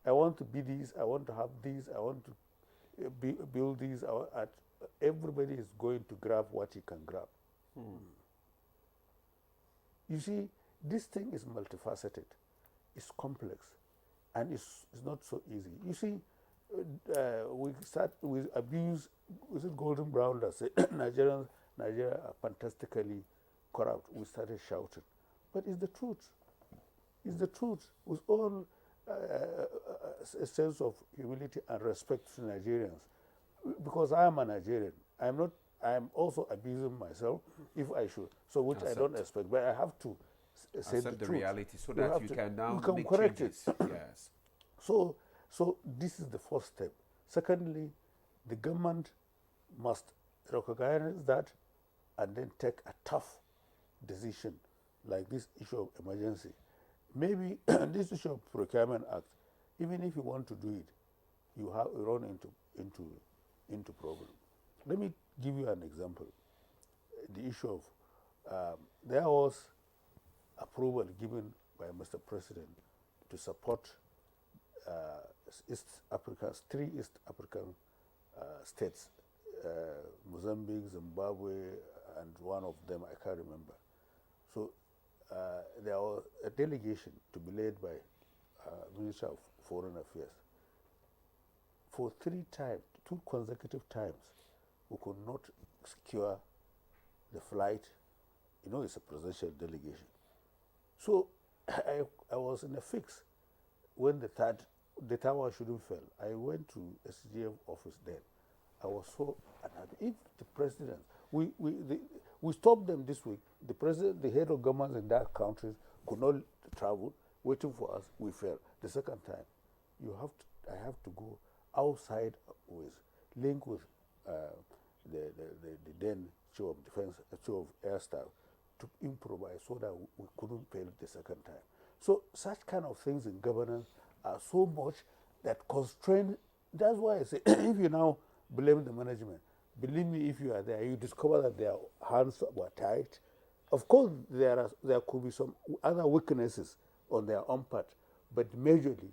I want to be this, I want to have this, I want to build this. Everybody is going to grab what he can grab. You see, this thing is multifaceted, it's complex, and it's not so easy. You see, we start with abuse. Was it Golden Brown that said Nigeria are fantastically corrupt? We started shouting. But it's the truth. It's the truth. With all a sense of humility and respect to Nigerians. Because I am a Nigerian. I'm also abusing myself if I should. So which I don't expect. But I have to say the truth. Reality so that you can now make correct changes. it. Yes. So this is the first step. Secondly, the government must recognize that and then take a tough decision like this issue of emergency. Maybe this issue of Procurement Act, even if you want to do it, you run into problem. Let me give you an example. The issue of, there was approval given by Mr. President to support three East African states, Mozambique, Zimbabwe, and one of them I can't remember. So there was a delegation to be led by Minister of Foreign Affairs. For 2 consecutive times, we could not secure the flight. You know, it's a presidential delegation. So I was in a fix when the tower shouldn't fail. I went to SGF office then. I was so unhappy. If the president, we stopped them this week. The president, the head of governments in that countries could not travel, waiting for us. We failed. The second time, I have to go outside with link with the then chief of defense, chief of air staff, to improvise so that we couldn't fail the second time. So such kind of things in governance are so much that constrain. That's why I say, if you now blame the management, believe me, if you are there, you discover that their hands were tied. Of course, there could be some other weaknesses on their own part, but majorly,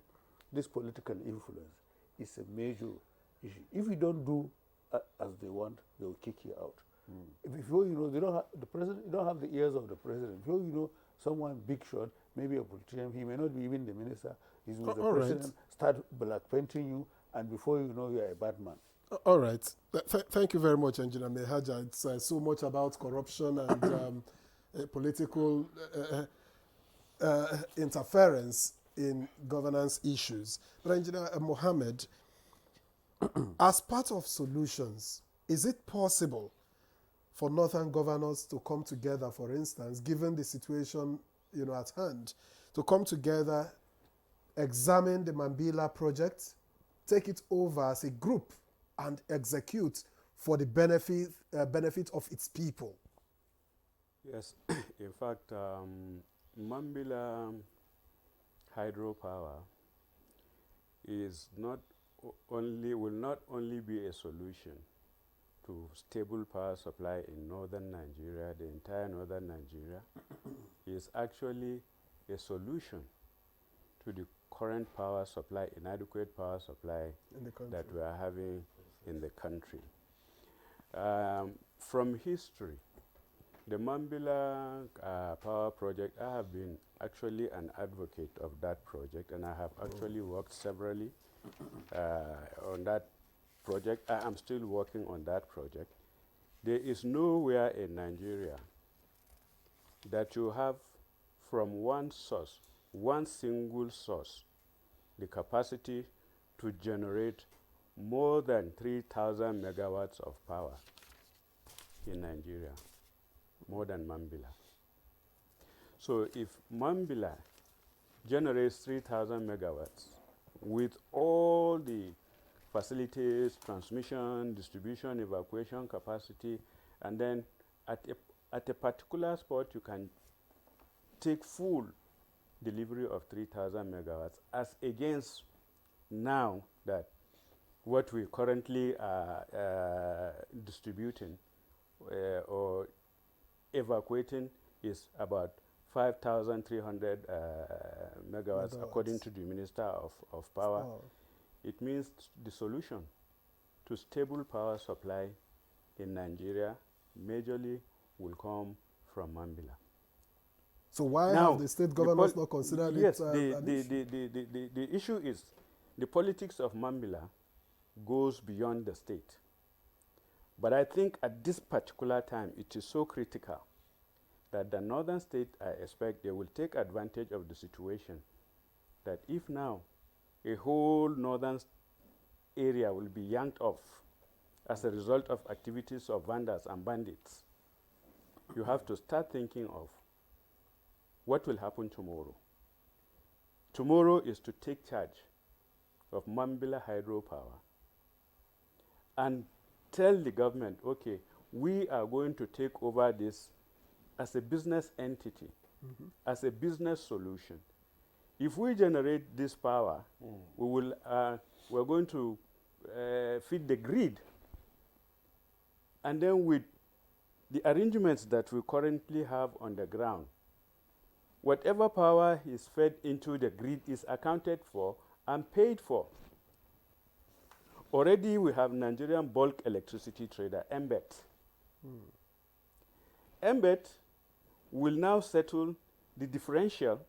this political influence is a major issue. If you don't do as they want, they will kick you out. Before you know, they don't have the president. You don't have the ears of the president. Before you know, someone big shot, maybe a politician, he may not be even the minister. He's with the president. Right. Start black painting you, and before you know, you are a bad man. All right. Thank you very much, Engineer Mehaja. It's so much about corruption and political interference in governance issues. But Engineer Mohammed, as part of solutions, is it possible for northern governors to come together, for instance, given the situation at hand, to come together, examine the Mambila project, take it over as a group, and execute for the benefit of its people? Yes, in fact, Mambila hydropower will not only be a solution to stable power supply in northern Nigeria, the entire northern Nigeria, is actually a solution to the current power supply, inadequate power supply that we are having in the country. From history, The Mambila power project, I have been actually an advocate of that project, and I have actually worked severally on that project. I am still working on that project. There is nowhere in Nigeria that you have from one source, one single source, the capacity to generate more than 3,000 megawatts of power in Nigeria, more than Mambila. So if Mambila generates 3,000 megawatts with all the facilities, transmission, distribution, evacuation capacity, and then at a particular spot you can take full delivery of 3,000 megawatts, as against now that what we currently are distributing or evacuating is about 5,300 megawatts, according to the Minister of Power. It means the solution to stable power supply in Nigeria majorly will come from Mambila. So why now, have the state governors not considered yes, it? The issue is the politics of Mambila goes beyond the state. But I think at this particular time, it is so critical that the northern state, I expect, they will take advantage of the situation, that if now a whole northern area will be yanked off as a result of activities of vandals and bandits, you have to start thinking of what will happen tomorrow. Tomorrow is to take charge of Mambila hydropower and tell the government, okay, we are going to take over this as a business entity, as a business solution. If we generate this power, we're going to feed the grid. And then with the arrangements that we currently have on the ground, whatever power is fed into the grid is accounted for and paid for. Already we have Nigerian bulk electricity trader, MBET. MBET will now settle the differential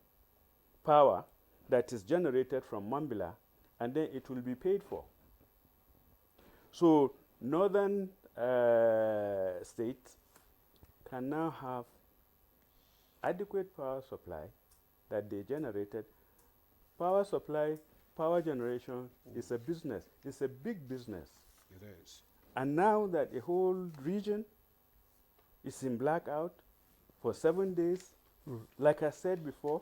power that is generated from Mambila, and then it will be paid for. So northern states can now have adequate power supply that they generated. Power supply, power generation is a business. It's a big business. It is. And now that the whole region is in blackout for 7 days, like I said before,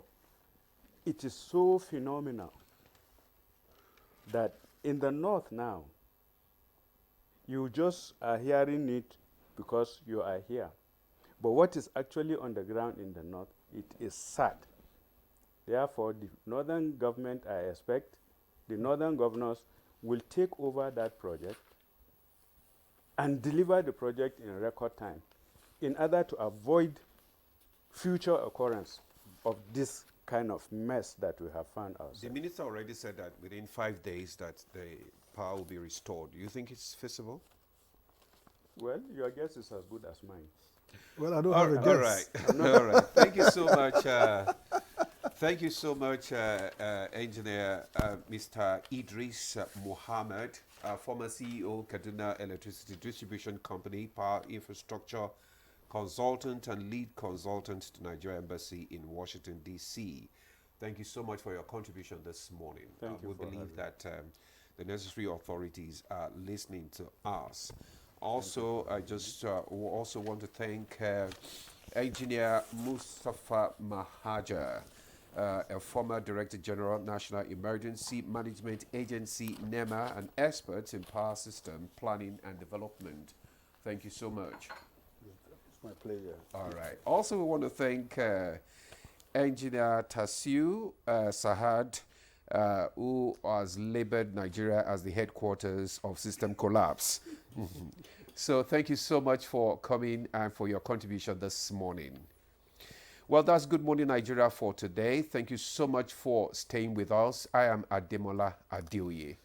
it is so phenomenal that in the north now, you just are hearing it because you are here. But what is actually on the ground in the north, it is sad. Therefore, the northern government, I expect, the northern governors will take over that project and deliver the project in record time in order to avoid future occurrence of this kind of mess that we have found ourselves. The minister already said that within 5 days that the power will be restored. Do you think it's feasible? Well, your guess is as good as mine. Well, I don't have a guess. All right. All right. Thank you so much. Thank you so much, Engineer Mr. Idris Mohammed, former CEO, Kaduna Electricity Distribution Company, Power Infrastructure Consultant and Lead Consultant to Nigeria Embassy in Washington, D.C. Thank you so much for your contribution this morning. Thank you. We believe that the necessary authorities are listening to us. Also, I just also want to thank Engineer Mustafa Mahaja, a former Director General, National Emergency Management Agency, NEMA, and expert in power system planning and development. Thank you so much. It's my pleasure. All right. Also, we want to thank Engineer Tasiu Sahad, who has labored Nigeria as the headquarters of system collapse. So thank you so much for coming and for your contribution this morning. Well, that's Good Morning Nigeria for today. Thank you so much for staying with us. I am Ademola Adeoye.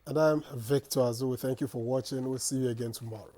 And I'm Victor Azu. Thank you for watching. We'll see you again tomorrow.